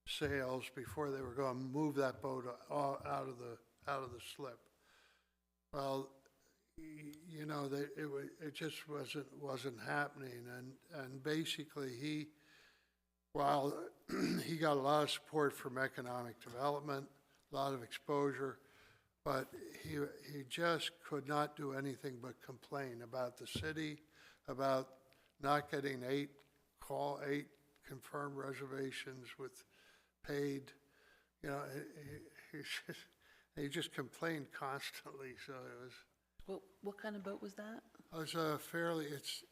sails before they were going to move that boat out of the slip. Well, it just wasn't happening, and basically while he got a lot of support from economic development, a lot of exposure, but he just could not do anything but complain about the city, about not getting 8 confirmed reservations with paid, he just complained constantly, so it was. What kind of boat was that? It was it's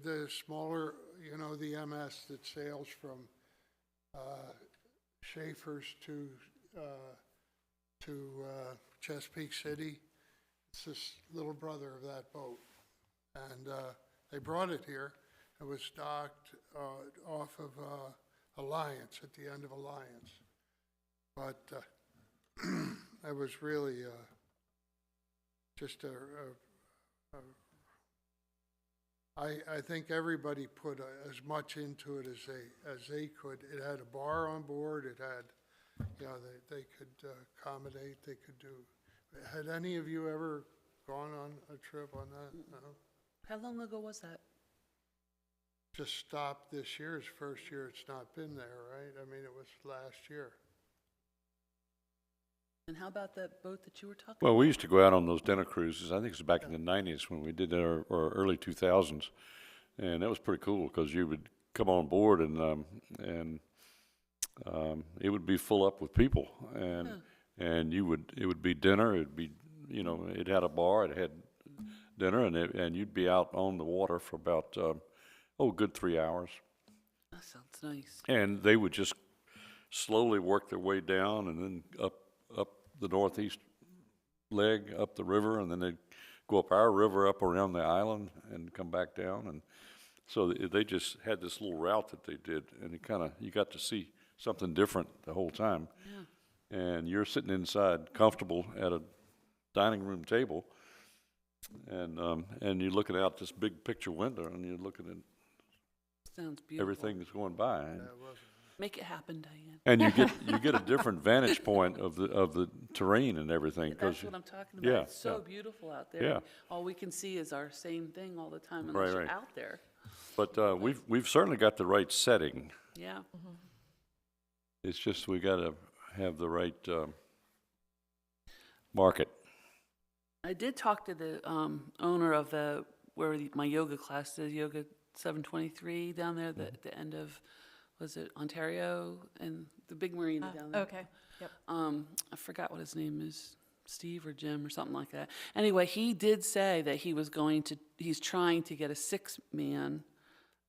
the smaller, the MS that sails from Schaefer's to Chesapeake City. It's this little brother of that boat. And they brought it here. It was docked off of Alliance, at the end of Alliance. But it was really just I think everybody put as much into it as they could. It had a bar on board. It had, they could accommodate. They could do. Had any of you ever gone on a trip on that? No. How long ago was that? Just stopped this year. It's first year it's not been there, right? I mean, it was last year. And how about that boat that you were talking about? Well, we used to go out on those dinner cruises. I think it was back in the 90s when we did that, or early 2000s. And that was pretty cool because you would come on board and it would be full up with people. And it would be dinner. It'd be, it had a bar, it had dinner, and you'd be out on the water for about, a good 3 hours. That sounds nice. And they would just slowly work their way down and then up the northeast leg, up the river, and then they'd go up our river, up around the island, and come back down. And so they just had this little route that they did, and you got to see something different the whole time. Yeah. And you're sitting inside, comfortable at a dining room table, and you're looking out this big picture window, and you're looking at Sounds beautiful. everything that's going by. Yeah, it wasn't. Make it happen, Diane. And you get a different vantage point of the terrain and everything. 'Cause That's you- what I'm talking yeah, about. It's so yeah. beautiful out there. Yeah. All we can see is our same thing all the time Right, unless you're right. out there. But we've certainly got the right setting. Yeah. It's just we got to have the right market. I did talk to the owner of my yoga class is, Yoga 723 down there, the end of, was it Ontario and the big marina down there. Okay, yep. I forgot what his name is, Steve or Jim or something like that. Anyway, he did say that he's trying to get a 6-man.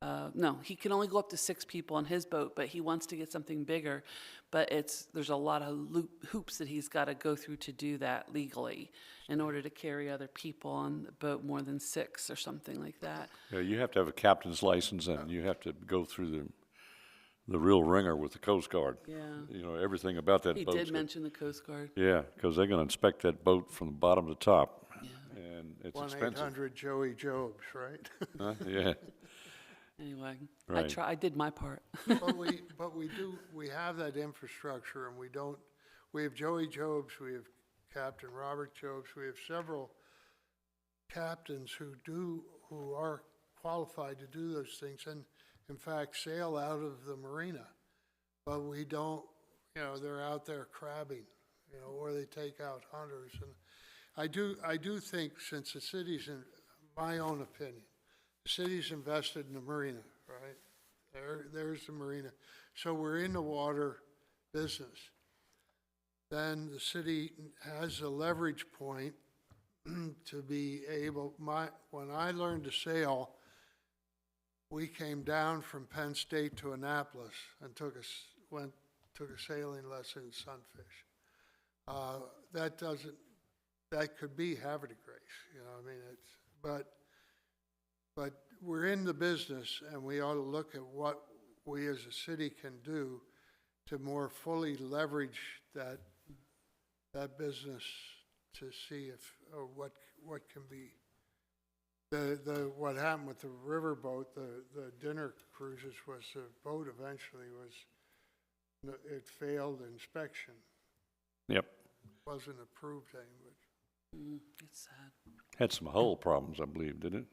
No, he can only go up to 6 people on his boat, but he wants to get something bigger. But there's a lot of hoops that he's got to go through to do that legally in order to carry other people on the boat more than 6 or something like that. Yeah, you have to have a captain's license, and you have to go through the real ringer with the Coast Guard. Yeah. You know, everything about that He boat. did mention the Coast Guard. Yeah, because they're going to inspect that boat from the bottom to top. Yeah. And it's expensive. 1-800 Joey Jobs, right? Huh? Yeah, Anyway, Right. I did my part. But we have that infrastructure, and we have Joey Jobs, we have Captain Robert Jobs, we have several captains who are qualified to do those things, and in fact sail out of the marina. But we don't, they're out there crabbing, or they take out hunters. And I do think, since the city's, in my own opinion, the city's invested in the marina, right? There's the marina. So we're in the water business. Then the city has a leverage point to be able, when I learned to sail, we came down from Penn State to Annapolis and took a sailing lesson in Sunfish. That could be Havre de Grace, but we're in the business, and we ought to look at what we as a city can do to more fully leverage that business, to see what can be. What happened with the riverboat, the dinner cruises, was the boat eventually it failed inspection. yep. Wasn't approved thing, but It's sad. Had some hull problems, I believe, didn't it?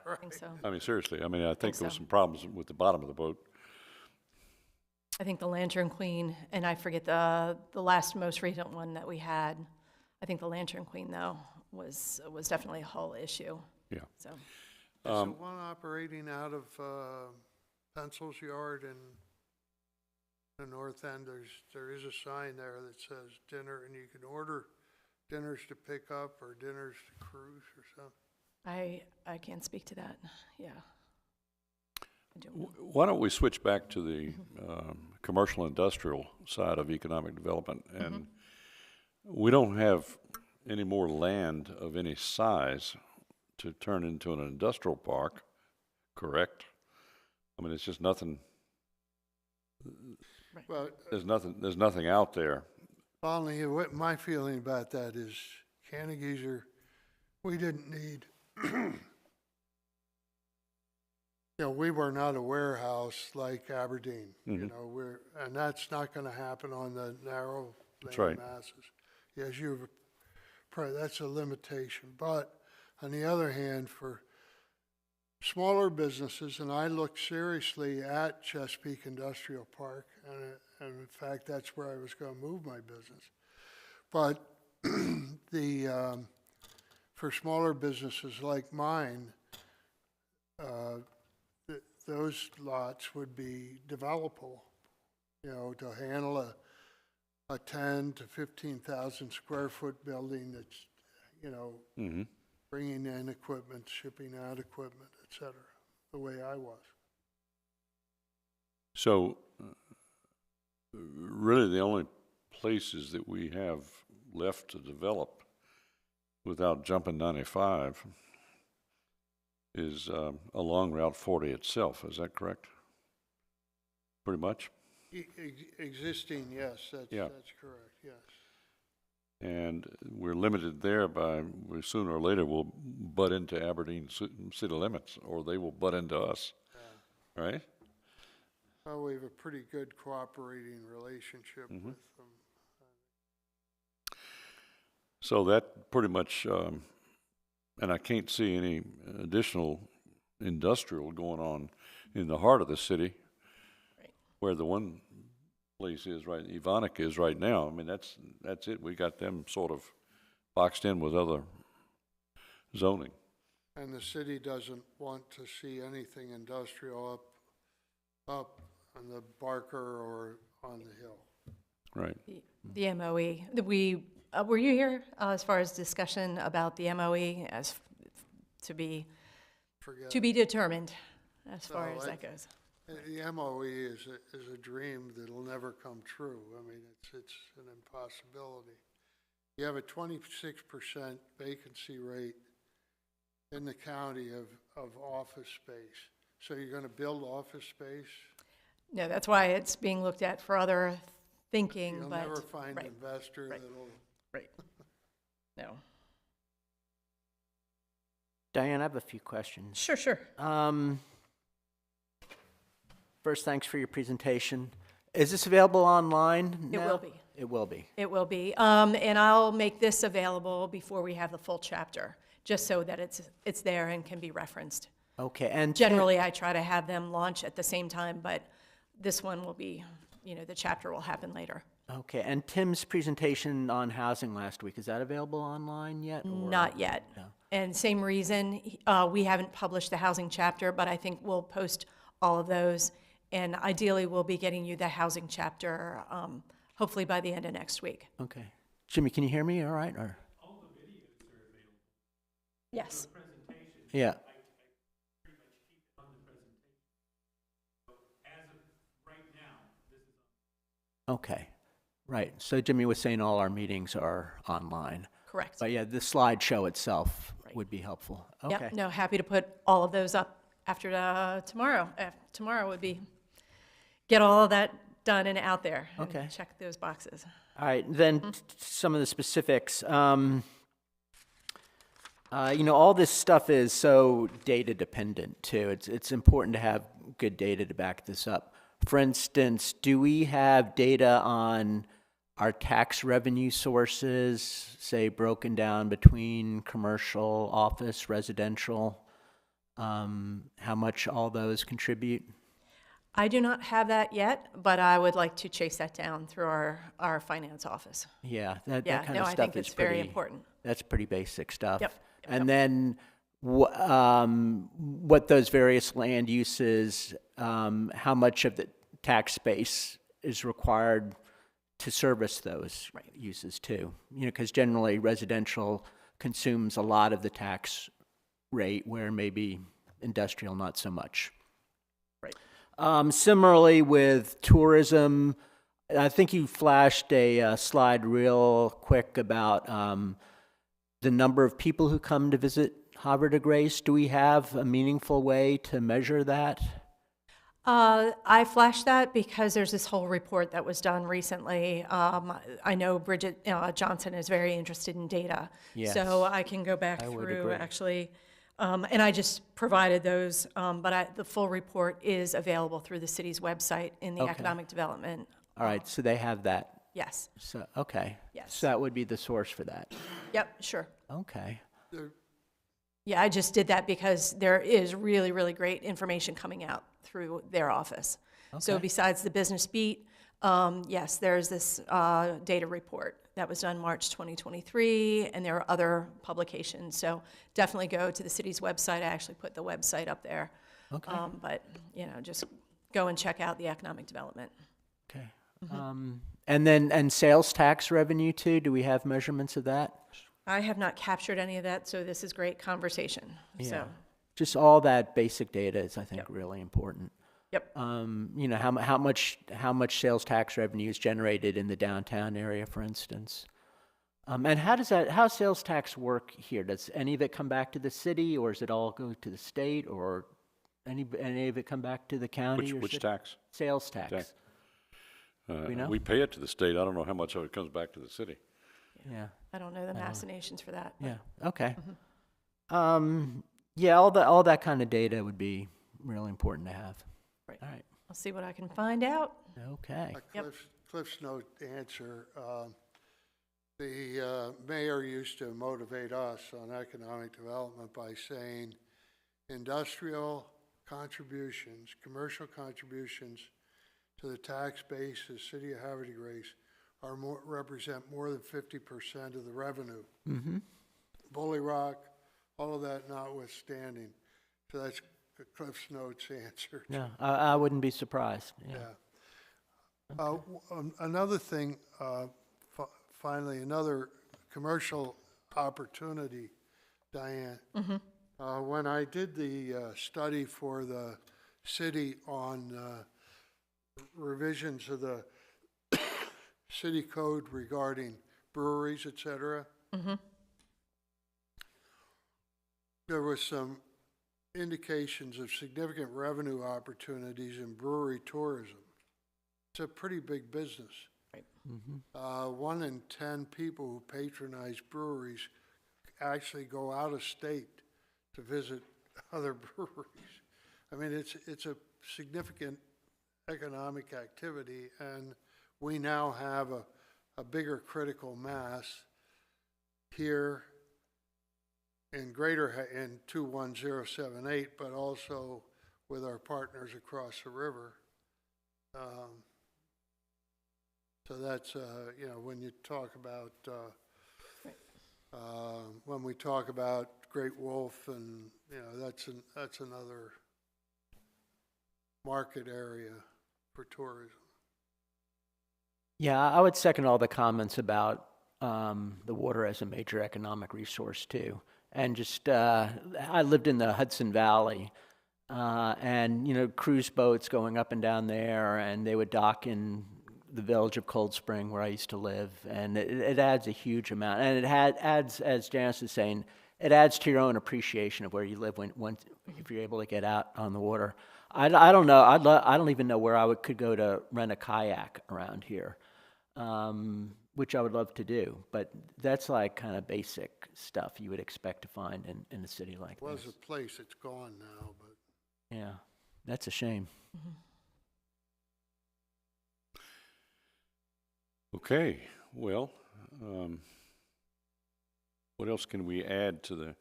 I think so. I mean, seriously, I think there was so. some problems with the bottom of the boat. I think the Lantern Queen, and I forget the last most recent one that we had. I think the Lantern Queen, though, was definitely a hull issue. Yeah. So is the one operating out of Pencil's Yard in the north end, there is a sign there that says dinner, and you can order dinners to pick up or dinners to cruise or something. I can't speak to that. Yeah. I don't know. Why don't we switch back to the commercial industrial side of economic development? And we don't have any more land of any size to turn into an industrial park, correct? I mean, it's just nothing. Well, There's nothing out there. Bonnie, what my feeling about that is, Cannegeezer, we didn't need, we were not a warehouse like Aberdeen. Mhm. And that's not going to happen on the narrow That's land right. masses. Yes, that's a limitation. But on the other hand, for smaller businesses, and I look seriously at Chesapeake Industrial Park, and in fact, that's where I was going to move my business. But for smaller businesses like mine, those lots would be developable, to handle a 10 to 15,000 square foot building that's, Mm-hmm. bringing in equipment, shipping out equipment, et cetera, the way I was. So, really, the only places that we have left to develop without jumping 95 is along Route 40 itself. Is that correct? Pretty much? Existing, yes, that's correct, yes. And we're limited there by, sooner or later, we'll butt into Aberdeen city limits, or they will butt into us, right? Well, we have a pretty good cooperating relationship with them. So that pretty much, and I can't see any additional industrial going on in the heart of the city, where the one place is right, Evonik is right now. I mean, that's it. We got them sort of boxed in with other zoning. And the city doesn't want to see anything industrial up on the Barker or on the hill. Right. The MOE, were you here as far as discussion about the MOE as to be Forget determined as far No, as I- that goes? The MOE is a dream that'll never come true. I mean, it's an impossibility. You have a 26% vacancy rate in the county of office space. So you're going to build office space? No, that's why it's being looked at for other thinking, You'll but. never find right, an investor right. that'll. Right. No. Diane, I have a few questions. Sure. First, thanks for your presentation. Is this available online It now? will be. It will be. It will be. And I'll make this available before we have the full chapter, just so that it's there and can be referenced. Okay, and Generally, I try to have them launch at the same time, but this one will be, the chapter will happen later. Okay, and Tim's presentation on housing last week, is that available online yet? or- Not yet. No. And same reason, we haven't published the housing chapter, but I think we'll post all of those. And ideally, we'll be getting you the housing chapter, hopefully by the end of next week. Okay. Jimmy, can you hear me all right, or? Yes. Yeah. Okay, right. So Jimmy was saying all our meetings are online. Correct. But yeah, the slideshow itself Right. would be helpful. Yep, Okay. no, happy to put all of those up after tomorrow. Tomorrow would be, get all of that done and out there. and Okay. Check those boxes. All right, then some of the specifics. All this stuff is so data dependent too. It's important to have good data to back this up. For instance, do we have data on our tax revenue sources, say broken down between commercial, office, residential? How much all those contribute? I do not have that yet, but I would like to chase that down through our finance office. Yeah, that Yeah, kind no, of I stuff think is it's very pretty- important. That's pretty basic stuff. Yep, And then what those various land uses, how much of the tax base is required to service those Right. uses too? Because generally residential consumes a lot of the tax rate, where maybe industrial not so much. Right. Similarly with tourism, I think you flashed a slide real quick about the number of people who come to visit Havre de Grace. Do we have a meaningful way to measure that? I flashed that because there's this whole report that was done recently. I know Bridget Johnson is very interested in data. Yes. So I can go back I would through, agree. actually. And I just provided those, but the full report is available through the city's website in the Okay. economic development. All right, so they have that. Yes. So, okay. Yes. So that would be the source for that. Yep, sure. Okay. Yeah, I just did that because there is really, really great information coming out through their office. So Okay. besides the business beat, yes, there's this data report that was done March 2023, and there are other publications. So definitely go to the city's website. I actually put the website up there. Okay. But, just go and check out the economic development. Okay. Mm-hmm. And sales tax revenue too, do we have measurements of that? I have not captured any of that, so this is great conversation. Yeah. So, Just all that basic data is, I think, really important. yep. How much sales tax revenue is generated in the downtown area, for instance? And how sales tax work here? Does any of it come back to the city, or does it all go to the state, or any of it come back to the county? Which tax? Sales tax. Tax. We know? We pay it to the state. I don't know how much of it comes back to the city. Yeah. I don't know the machinations for that. but- Yeah. Okay. Yeah. All that kind of data would be really important to have. Right. All right. I'll see what I can find out. Okay. Cliff's note answer, the mayor used to motivate us on economic development by saying industrial contributions, commercial contributions to the tax base of the city of Havre de Grace represent more than 50% of the revenue. Bully Rock, all of that notwithstanding. So that's Cliff's notes answer. No, I wouldn't be surprised. Yeah. Yeah. Another thing, finally, another commercial opportunity, Diane. When I did the study for the city on revisions of the city code regarding breweries, et cetera, there was some indications of significant revenue opportunities in brewery tourism. It's a pretty big business. Right. 1 in 10 people who patronize breweries actually go out of state to visit other breweries. I mean, it's a significant economic activity, and we now have a bigger critical mass here in in 21078, but also with our partners across the river. So that's, you know, when you talk about, when we talk about Great Wolf, and, you know, that's another market area for tourism. Yeah, I would second all the comments about the water as a major economic resource too. And just, I lived in the Hudson Valley, and, you know, cruise boats going up and down there, and they would dock in the village of Cold Spring where I used to live, and it adds a huge amount. And it adds, as Janice is saying, it adds to your own appreciation of where you live if you're able to get out on the water. I don't know, I don't even know where could go to rent a kayak around here, which I would love to do, but that's like kind of basic stuff you would expect to find in a city like this. Was a place, it's gone now, but. Yeah, that's a shame. Okay, well, what else can we add to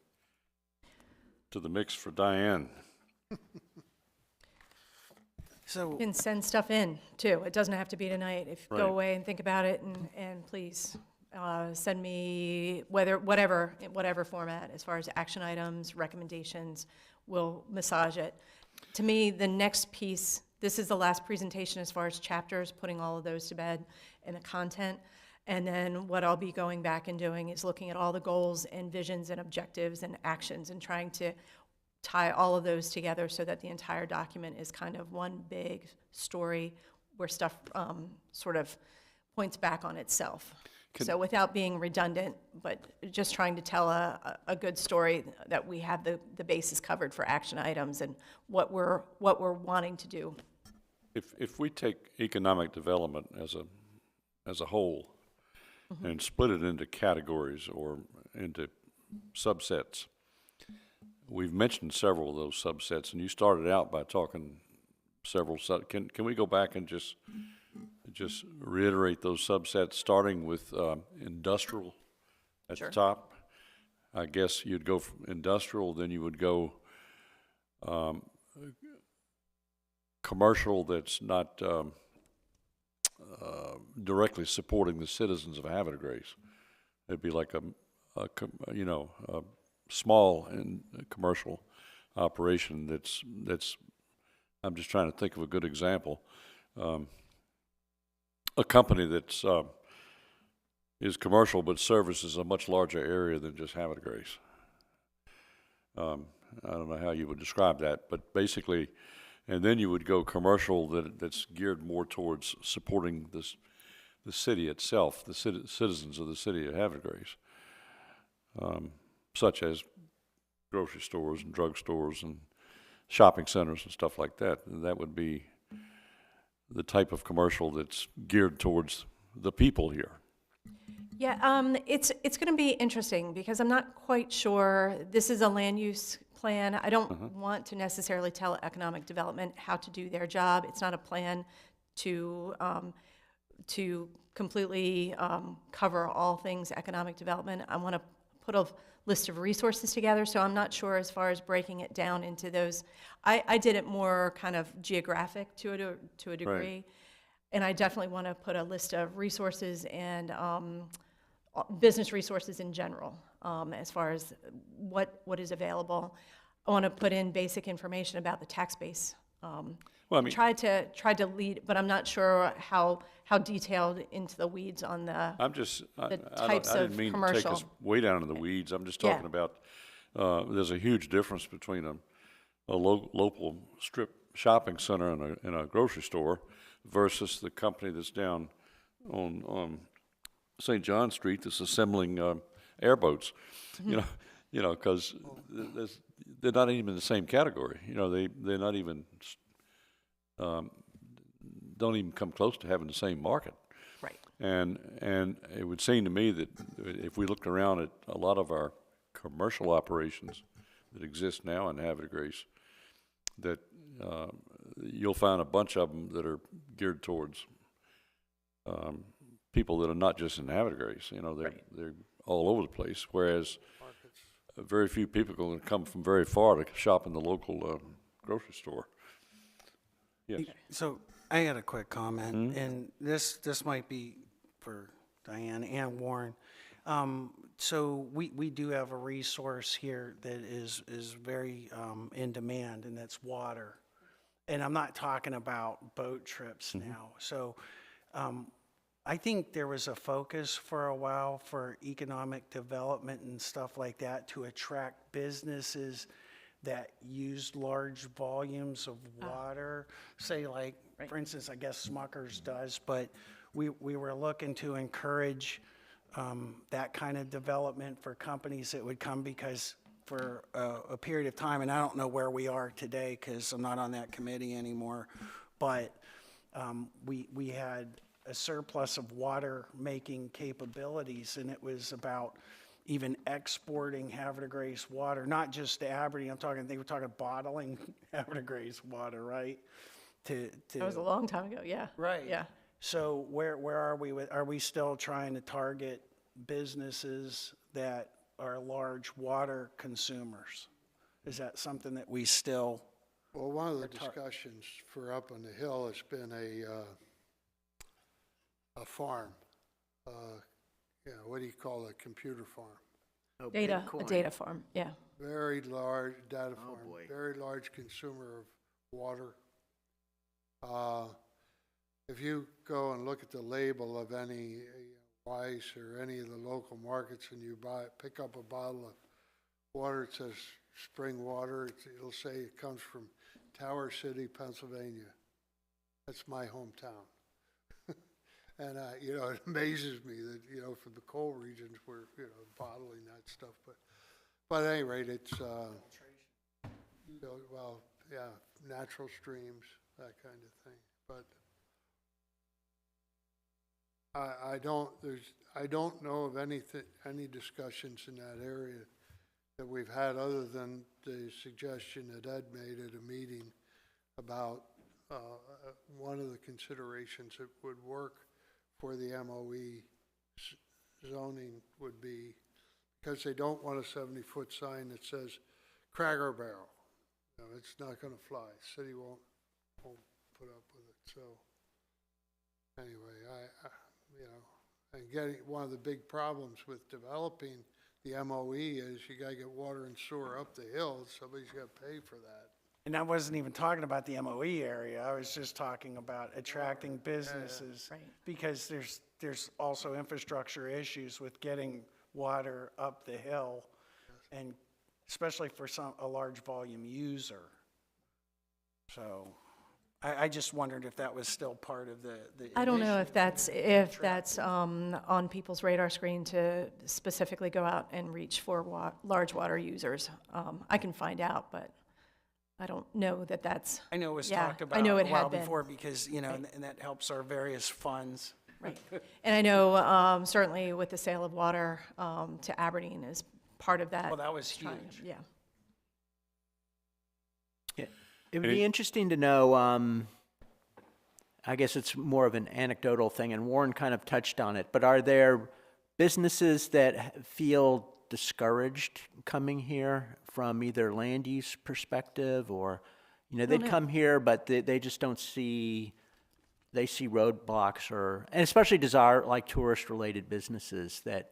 the mix for Diane? So, You can send stuff in, too. It doesn't have to be tonight. If you go Right. away and think about it, and please send me whatever format, as far as action items, recommendations, we'll massage it. To me, the next piece, this is the last presentation as far as chapters, putting all of those to bed and the content. And then what I'll be going back and doing is looking at all the goals and visions and objectives and actions and trying to tie all of those together so that the entire document is kind of one big story where stuff sort of points back on itself. So without being redundant, but just trying to tell a good story that we have the bases covered for action items and what we're wanting to do. If we take economic development as a whole and split it into categories or into subsets, we've mentioned several of those subsets, and you started out by talking several. Can we go back and just reiterate those subsets, starting with industrial at Sure. the top? I guess you'd go from industrial, then you would go commercial that's not directly supporting the citizens of Havre de Grace. It'd be like a small and commercial operation that's. I'm just trying to think of a good example. A company that's is commercial but services a much larger area than just Havre de Grace. I don't know how you would describe that, but basically, and then you would go commercial that's geared more towards supporting the city itself, the citizens of the city of Havre de Grace, such as grocery stores and drugstores and shopping centers and stuff like that. And that would be the type of commercial that's geared towards the people here. Yeah, it's going to be interesting because I'm not quite sure. This is a land use plan. I don't want to necessarily tell economic development how to do their job. It's not a plan to completely cover all things economic development. I want to put a list of resources together, so I'm not sure as far as breaking it down into those. I did it more kind of geographic to a degree, and I definitely want to put a list of resources and business resources in general, as far as what is available. I want to put in basic information about the tax base. Well, I mean, Tried to lead, but I'm not sure how detailed into the weeds on the. I'm just, I types didn't of mean to take us commercial. way down in the weeds. I'm just Yeah. talking about, there's a huge difference between a local strip shopping center and a grocery store versus the company that's down on St. John Street that's assembling airboats. Because they're not even in the same category. They're not even don't even come close to having the same market. Right. And it would seem to me that if we looked around at a lot of our commercial operations that exist now in Havre de Grace, that you'll find a bunch of them that are geared towards people that are not just in Havre de Grace. They're all over the place. Whereas very few people are going to come from very far to shop in the local grocery store. Yes. So I got a quick comment, and this might be for Diane and Warren. So we do have a resource here that is very in demand, and that's water. And I'm not talking about boat trips now. So I think there was a focus for a while for economic development and stuff like that to attract businesses that used large volumes of water. Say like, for instance, I guess Smucker's does, but we were looking to encourage that kind of development for companies that would come, because for a period of time, and I don't know where we are today because I'm not on that committee anymore, but we had a surplus of water making capabilities, and it was about even exporting Havre de Grace water, not just to Aberdeen. They were talking bottling Havre de Grace water, right? That was a long time ago, yeah. Right. Yeah. So where are we with, are we still trying to target businesses that are large water consumers? Is that something that we still? Well, one of the discussions for up on the hill has been a farm. What do you call a computer farm? Oh, A Bitcoin. data farm, yeah. Very large data farm, boy. very large consumer of water. If you go and look at the label of any Weiss or any of the local markets, and you pick up a bottle of water, it says spring water, it'll say it comes from Tower City, Pennsylvania. That's my hometown. And, it amazes me that, from the coal regions, we're, bottling that stuff. But at any rate, it's, natural streams, that kind of thing. But I don't know of any discussions in that area that we've had other than the suggestion that Ed made at a meeting about one of the considerations that would work for the MOE zoning would be, because they don't want a 70-foot sign that says Cracker Barrel. It's not going to fly. City won't put up with it. So anyway, and getting one of the big problems with developing the MOE is you got to get water and sewer up the hill. Somebody's got to pay for that. And I wasn't even talking about the MOE area. I was just talking about attracting businesses. Right. Because there's also infrastructure issues with getting water up the hill, and especially for a large volume user. So I just wondered if that was still part of the I don't know initiative. if that's on people's radar screen to specifically go out and reach for large water users. I can find out, but I don't know that that's. I know it was Yeah, talked about I know a it had while been. before because, Right. and that helps our various funds. Right. And I know certainly with the sale of water to Aberdeen is part of that. Well, that was trying- huge. Yeah. It would be interesting to know, I guess it's more of an anecdotal thing, and Warren kind of touched on it, but are there businesses that feel discouraged coming here from either land use perspective or, they'd come here, but they just don't see, they see roadblocks and especially desire, like tourist-related businesses, that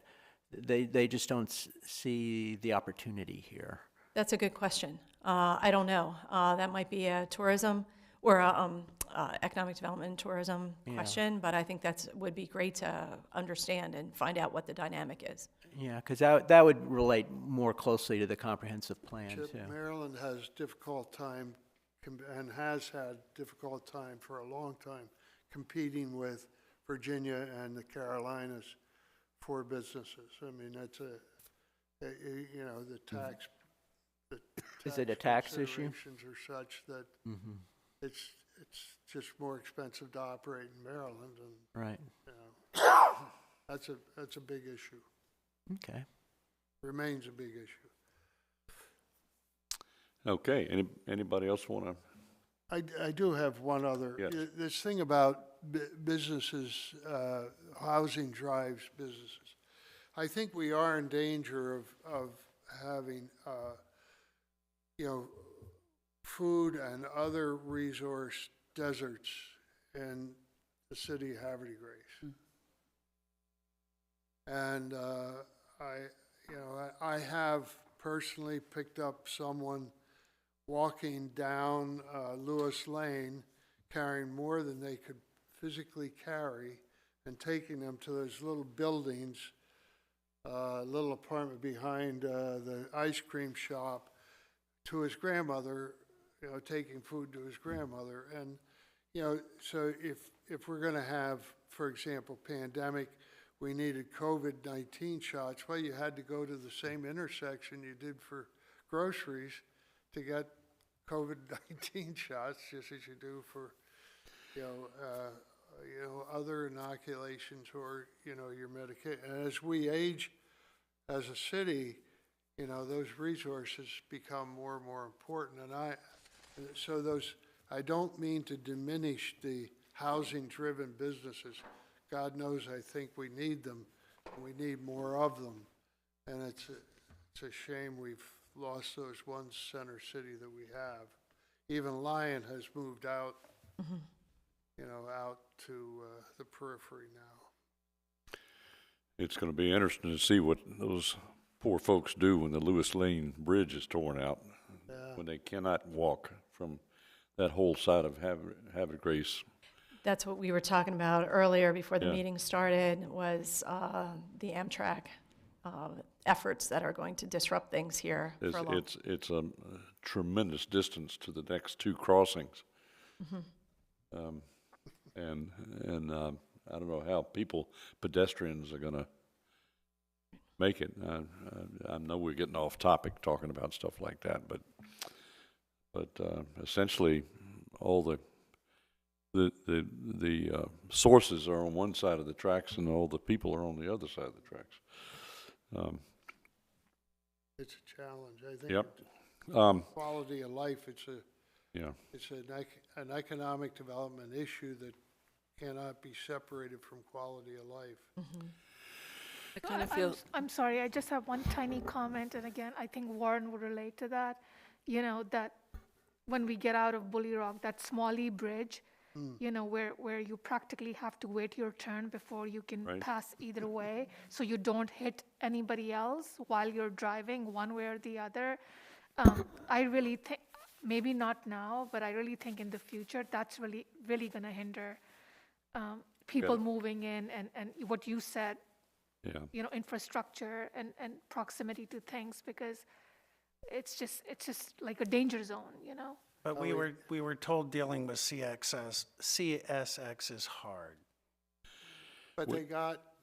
they just don't see the opportunity here? That's a good question. I don't know. That might be a tourism or a economic development and tourism question, but I think would be great to understand and find out what the dynamic is. Yeah, because that would relate more closely to the comprehensive plan, Chip, too. Maryland has difficult time and has had difficult time for a long time competing with Virginia and the Carolinas for businesses. I mean, that's the tax. Is it a tax issue? Considerations are such that it's just more expensive to operate in Maryland, and Right. that's a big issue. Okay. Remains a big issue. Okay, anybody else want to? I do have one other. Yes. This thing about businesses, housing drives businesses. I think we are in danger of having, food and other resource deserts in the city of Havre de Grace. And I have personally picked up someone walking down Lewis Lane carrying more than they could physically carry and taking them to those little buildings, little apartment behind the ice cream shop, to his grandmother, taking food to his grandmother. And, so if we're going to have, for example, pandemic, we needed COVID-19 shots, well, you had to go to the same intersection you did for groceries to get COVID-19 shots, just as you do for, other inoculations or, your medication. And as we age as a city, those resources become more and more important. And I don't mean to diminish the housing-driven businesses. God knows I think we need them, and we need more of them. And it's a shame we've lost those one center city that we have. Even Lyon has moved out, out to the periphery now. It's going to be interesting to see what those poor folks do when the Lewis Lane Bridge is torn out, when they cannot walk from that whole side of Havre de Grace. That's what we were talking about earlier before the meeting started, was the Amtrak efforts that are going to disrupt things here for a long. It's a tremendous distance to the next two crossings. And I don't know how pedestrians are going to make it. I know we're getting off topic talking about stuff like that, but essentially all the sources are on one side of the tracks and all the people are on the other side of the tracks. It's a challenge. I think. Yep. Quality of life. It's an economic development issue that cannot be separated from quality of life. I kind of feel, I'm sorry, I just have one tiny comment, and again, I think Warren would relate to that. That when we get out of Bully Rock, that Smalley Bridge, where you practically have to wait your turn before you can pass either way, so you don't hit anybody else while you're driving one way or the other. I really think, maybe not now, but I really think in the future, that's really, really going to hinder people moving in and what you said, infrastructure and proximity to things, because it's just like a danger zone, But we were told dealing with CSX is hard. But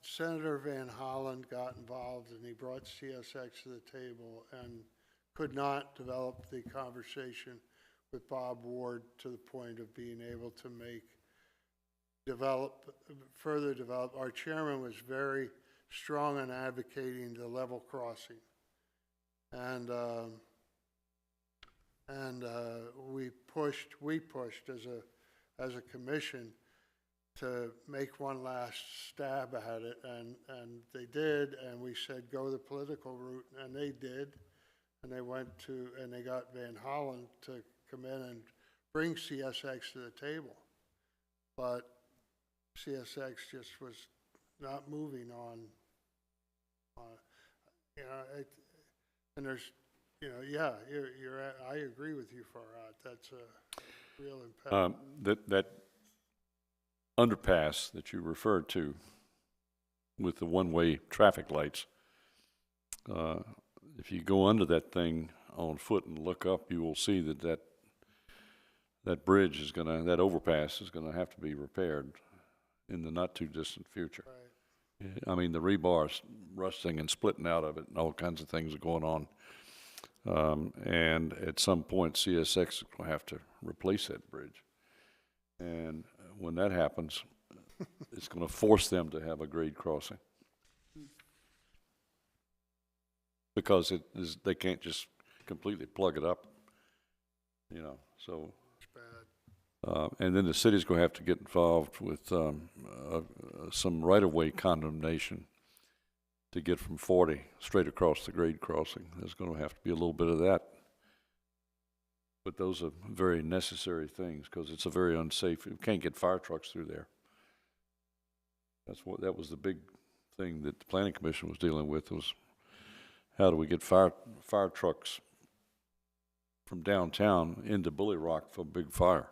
Senator Van Hollen got involved, and he brought CSX to the table and could not develop the conversation with Bob Ward to the point of being able to further develop. Our chairman was very strong on advocating the level crossing. And And we pushed as a commission to make one last stab at it, and they did, and we said, go the political route, and they did. And they and they got Van Hollen to come in and bring CSX to the table. But CSX just was not moving on, you know, and there's, you know, yeah, I agree with you, Farhad. That's a real impediment. That underpass that you referred to with the one-way traffic lights, if you go under that thing on foot and look up, you will see that bridge is that overpass is gonna have to be repaired in the not-too-distant future. Right. I mean, the rebar's rusting and splitting out of it, and all kinds of things are going on. And at some point, CSX will have to replace that bridge. And when that happens, it's going to force them to have a grade crossing. Because they can't just completely plug it up, you know, so. It's bad. And then the city's going to have to get involved with some right-of-way condemnation to get from 40 straight across the grade crossing. There's going to have to be a little bit of that. But those are very necessary things because it's a very unsafe, you can't get fire trucks through there. That was the big thing that the Planning Commission was dealing with, was how do we get fire trucks from downtown into Bully Rock for a big fire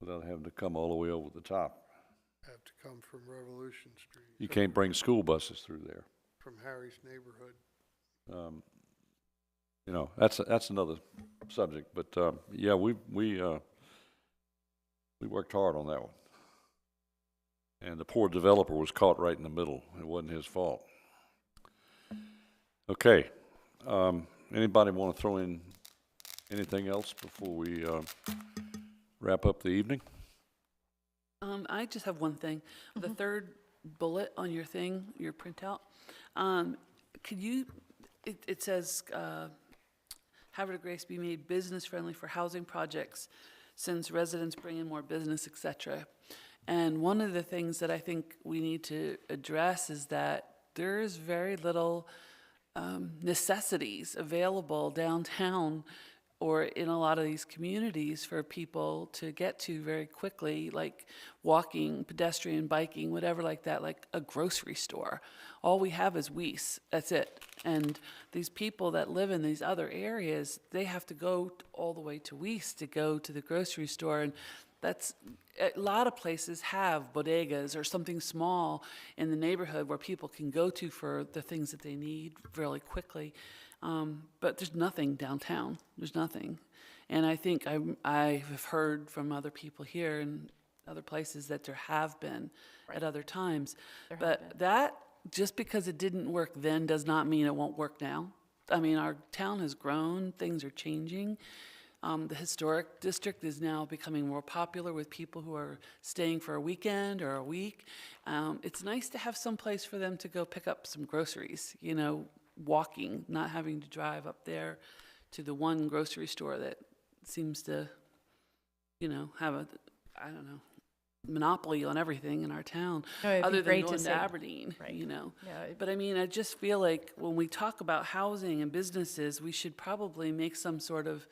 without having to come all the way over the top. Have to come from Revolution Street. You can't bring school buses through there. From Harry's neighborhood. You know, that's another subject, but yeah, we worked hard on that one. And the poor developer was caught right in the middle. It wasn't his fault. Okay, anybody want to throw in anything else before we wrap up the evening? I just have one thing. The third bullet on your thing, your printout, could you, it says, Havre de Grace be made business-friendly for housing projects since residents bring in more business, et cetera. And one of the things that I think we need to address is that there is very little necessities available downtown or in a lot of these communities for people to get to very quickly, like walking, pedestrian, biking, whatever like that, like a grocery store. All we have is Weiss, that's it. And these people that live in these other areas, they have to go all the way to Weiss to go to the grocery store. And that's, a lot of places have bodegas or something small in the neighborhood where people can go to for the things that they need really quickly. But there's nothing downtown. There's nothing. And I think I have heard from other people here and other places that there have been at other times. But that, just because it didn't work then does not mean it won't work now. I mean, our town has grown. Things are changing. The historic district is now becoming more popular with people who are staying for a weekend or a week. It's nice to have some place for them to go pick up some groceries, you know, walking, not having to drive up there to the one grocery store that seems to, you know, have a, I don't know, monopoly on everything in our town, No, it'd be other than great to going see. to Aberdeen, Right. you know. Yeah, But I mean, I just feel like when we talk about housing and businesses, we should probably make some sort of,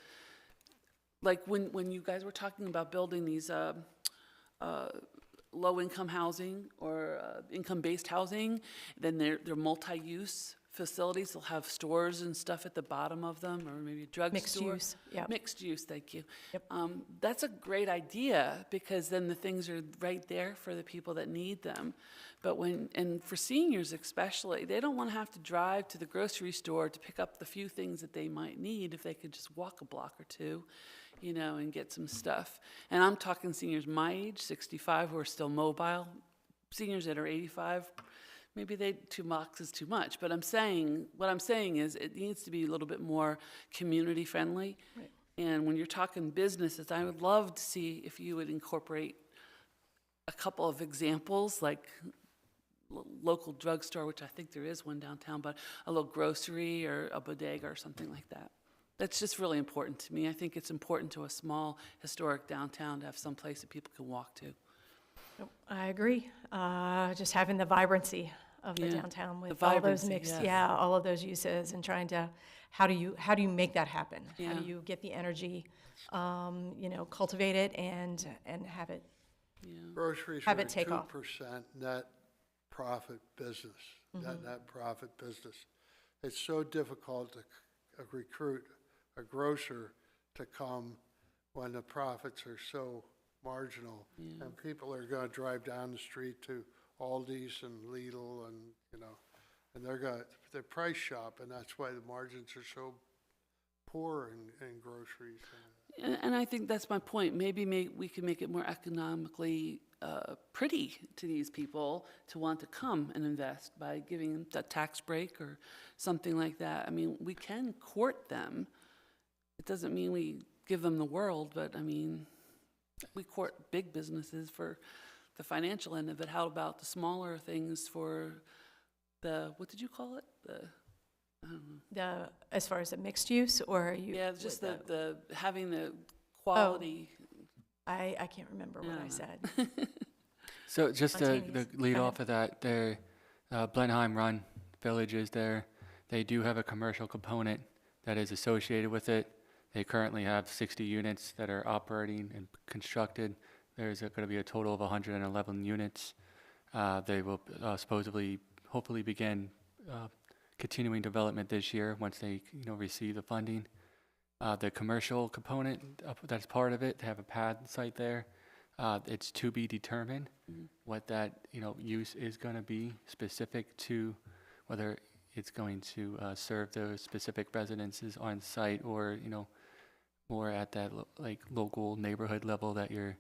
like when you guys were talking about building these low-income housing or income-based housing, then they're multi-use facilities. They'll have stores and stuff at the bottom of them, or maybe a drugstore. Mixed use, yeah. Mixed use, thank you. Yep. That's a great idea, because then the things are right there for the people that need them. But and for seniors especially, they don't want to have to drive to the grocery store to pick up the few things that they might need if they could just walk a block or two, you know, and get some stuff. And I'm talking seniors my age, 65, who are still mobile. Seniors that are 85, maybe 2 blocks is too much. But what I'm saying is it needs to be a little bit more community friendly. Right. And when you're talking businesses, I would love to see if you would incorporate a couple of examples, like local drugstore, which I think there is one downtown, but a little grocery or a bodega or something like that. That's just really important to me. I think it's important to a small historic downtown to have some place that people can walk to. I agree. Just having the vibrancy of the Yeah, downtown with the all those vibrancy, mixed, yes. yeah, all of those uses, and trying to, how do you make that happen? How Yeah. do you get the energy, cultivate it and have it? Groceries Have are it take a off. 2% net profit business, net profit business. It's so difficult to recruit a grocer to come when the profits are so marginal. And people are gonna drive down the street to Aldi's and Lidl and, and they're price shop, and that's why the margins are so poor in groceries. And I think that's my point. Maybe we can make it more economically pretty to these people to want to come and invest by giving them a tax break or something like that. I mean, we can court them. It doesn't mean we give them the world, but I mean, we court big businesses for the financial end of it. How about the smaller things for what did you call it? As far as a mixed use, or you? Yeah, just with the having the quality. I can't remember what I Yeah. said. So just to Spontaneous. lead Go off of that, there, Blenheim Run Village is there. They do have a commercial component that is associated with it. They currently have 60 units that are operating and constructed. There's going to be a total of 111 units. They will hopefully begin continuing development this year once they, receive the funding. The commercial component, that's part of it. They have a pad site there. It's to be determined what that, use is going to be specific to whether it's going to serve those specific residences on site or, more at that local neighborhood level that you're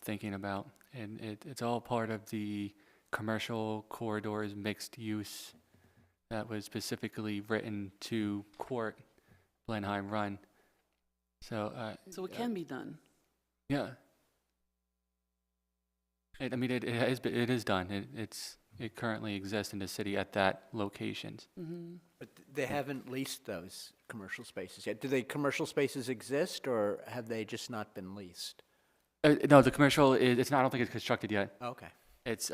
thinking about. And it's all part of the commercial corridors mixed use that was specifically written to court Blenheim Run. So So it can be done. yeah. It is done. It currently exists in the city at that locations. But they haven't leased those commercial spaces yet. Do the commercial spaces exist, or have they just not been leased? No, the commercial it's not. I don't think it's constructed yet. Okay. It's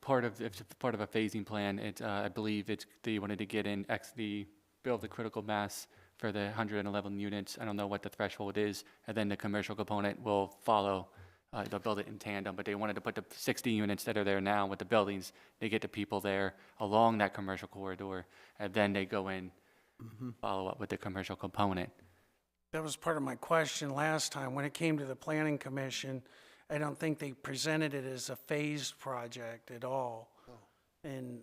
part of a phasing plan. I believe they wanted to get in build the critical mass for the 111 units. I don't know what the threshold is, and then the commercial component will follow. They'll build it in tandem, but they wanted to put the 60 units that are there now with the buildings. They get the people there along that commercial corridor, and then they go in, follow up with the commercial component. That was part of my question last time. When it came to the Planning Commission, I don't think they presented it as a phased project at all. And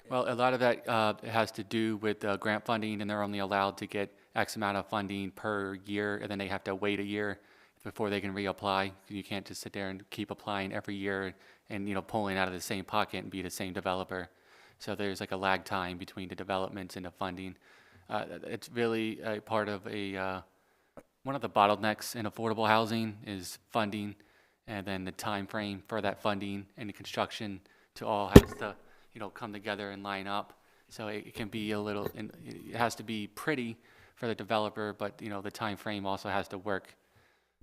Well, a lot of that has to do with grant funding, and they're only allowed to get X amount of funding per year, and then they have to wait a year before they can reapply. You can't just sit there and keep applying every year and, pulling out of the same pocket and be the same developer. So there's like a lag time between the developments and the funding. It's really a part of one of the bottlenecks in affordable housing is funding, and then the time frame for that funding and the construction to all has to, come together and line up. So it can be it has to be pretty for the developer, but, the time frame also has to work.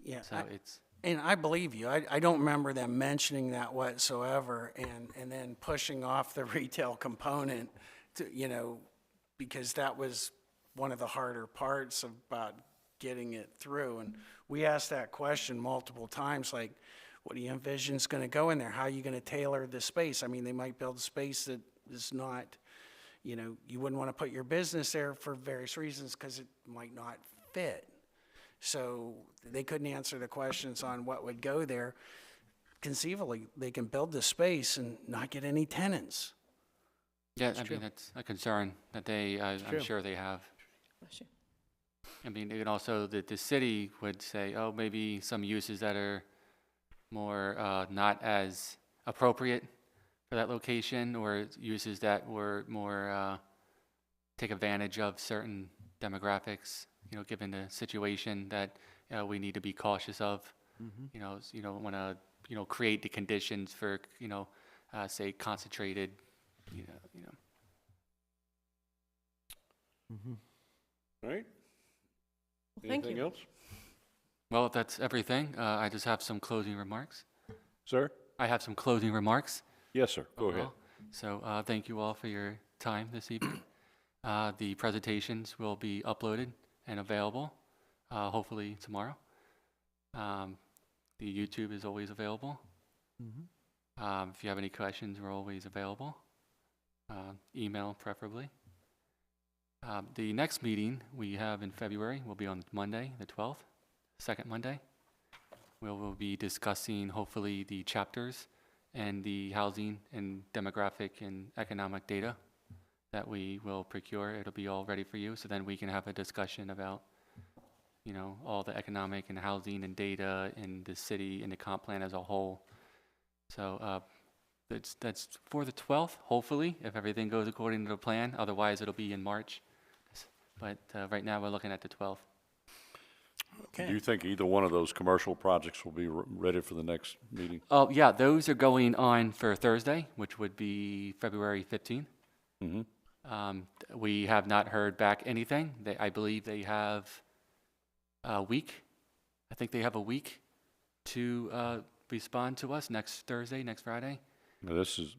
yeah, So and I believe you. I don't remember them mentioning that whatsoever, and then pushing off the retail component to, because that was one of the harder parts about getting it through. And we asked that question multiple times, like, what do you envision is going to go in there? How are you going to tailor the space? I mean, they might build a space that is not, you wouldn't want to put your business there for various reasons because it might not fit. So they couldn't answer the questions on what would go there. Conceivably, they can build the space and not get any tenants. yeah, I mean, that's a concern that I'm sure they have. Bless you. I mean, and also the city would say, oh, maybe some uses that are more not as appropriate for that location, or uses that were more take advantage of certain demographics, given the situation that we need to be cautious of. You don't want to, create the conditions for, say concentrated, All right? Thank Anything you. else? Well, that's everything. I just have some closing remarks. Sir? I have some closing remarks. Yes, sir. Go ahead. overall. So thank you all for your time this evening. The presentations will be uploaded and available, hopefully tomorrow. The YouTube is always available. If you have any questions, we're always available. Email preferably. The next meeting we have in February will be on Monday, the 12th, second Monday. We'll be discussing hopefully the chapters and the housing and demographic and economic data that we will procure. It'll be all ready for you, so then we can have a discussion about, you know, all the economic and housing and data in the city and the comp plan as a whole. So that's for the 12th, hopefully, if everything goes according to the plan. Otherwise, it'll be in March. But right now, we're looking at the 12th. Do you think either one of those commercial projects will be ready for the next meeting? Oh, yeah, those are going on for Thursday, which would be February 15th. We have not heard back anything. I believe they have a week. I think they have a week to respond to us next Thursday, next Friday. Now, this is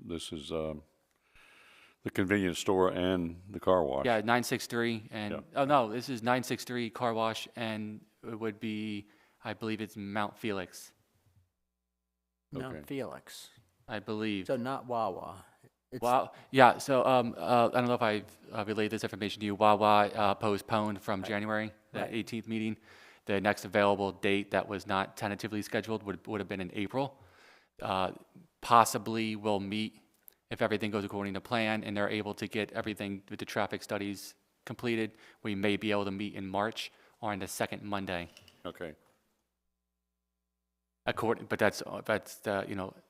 the convenience store and the car wash. Yeah, 963 and, Yeah. oh no, this is 963 car wash, and it would be, I believe it's Mount Felix, Okay. Mount Felix. I believe. So not Wawa. It's- Wow, yeah, so I don't know if I've relayed this information to you. Wawa postponed from January, the Right. 18th meeting. The next available date that was not tentatively scheduled would have been in April. Possibly we'll meet, if everything goes according to plan and they're able to get everything with the traffic studies completed, we may be able to meet in March or on the second Monday. Okay. But that's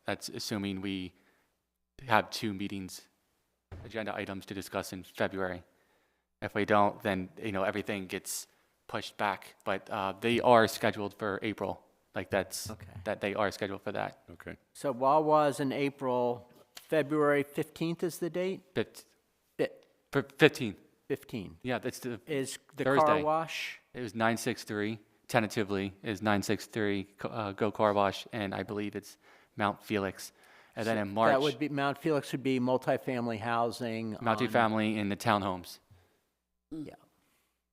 that's assuming we have 2 meetings, agenda items to discuss in February. If we don't, then everything gets pushed back. But they are scheduled for April. Like that they are scheduled for that. Okay. So Wawa's in April, February 15th is the date? Fif- Fif- for 15. 15. Yeah, that's the Is the car Thursday. wash? It was 963. Tentatively is 963 Go Car Wash, and I believe it's Mount Felix. And then in March, That would be, Mount Felix would be multifamily housing. multifamily in the townhomes. Yeah.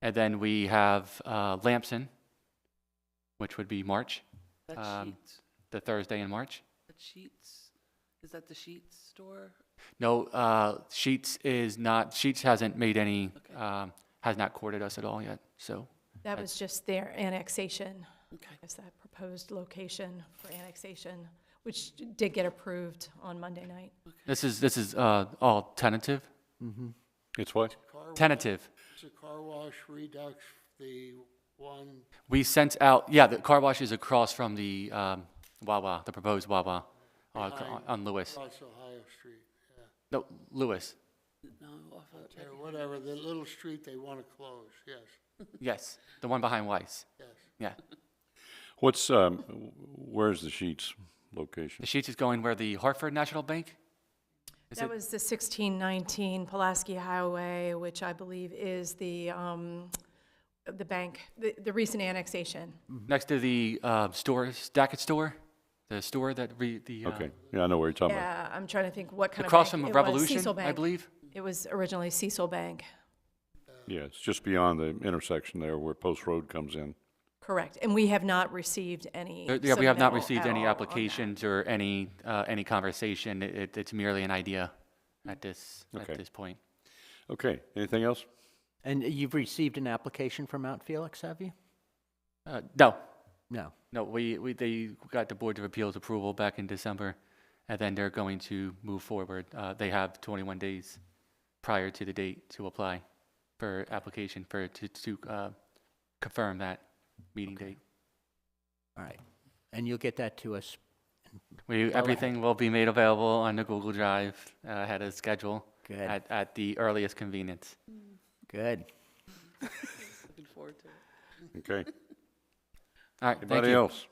And then we have Lamson, which would be March, That's Sheets. the Thursday in March. That's Sheets. Is that the Sheets store? No, Sheets is not. Sheets hasn't made any. Has not courted us at all yet. So That was just their annexation. Okay. I guess that proposed location for annexation, which did get approved on Monday night. this is all tentative. It's what? Tentative. It's a car wash redux, the one, We sent out. Yeah, the car wash is across from the Wawa, the proposed Wawa, on Lewis. across Ohio Street, yeah. No, Lewis. No, off of, Or whatever, the little street they want to close, yes, Yes, the one behind Weiss. yes. Yeah, What's, where's the Sheets location? the Sheets is going where the Hartford National Bank. Is That it? was the 1619 Pulaski Highway, which I believe is the bank, the recent annexation. Next to the store, Stackett store, the store that Okay. Yeah, I know where you're talking about. Yeah, I'm trying to think what kind of across bank from it was. Revolution, Cecil I Bank. believe. It was originally Cecil Bank, Yeah, it's just beyond the intersection there where Post Road comes in. correct. And we have not received any. Yeah, we have not submittal received at any all on that. applications or any conversation. It's merely an idea at this Okay. point. Okay, anything else? And you've received an application for Mount Felix, have you? No, No. no, they got the Board of Appeals approval back in December, and then they're going to move forward. They have 21 days prior to the date to apply for application to confirm that meeting date. All right. And you'll get that to us. Everything will be made available on the Google Drive ahead of schedule. Good. At the earliest convenience. Good. looking forward to it. Okay. All right, thank Anybody you. else?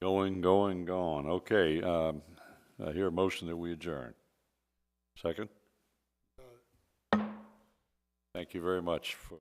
Gone. Okay, I hear a motion that we adjourn. Second? Thank you very much for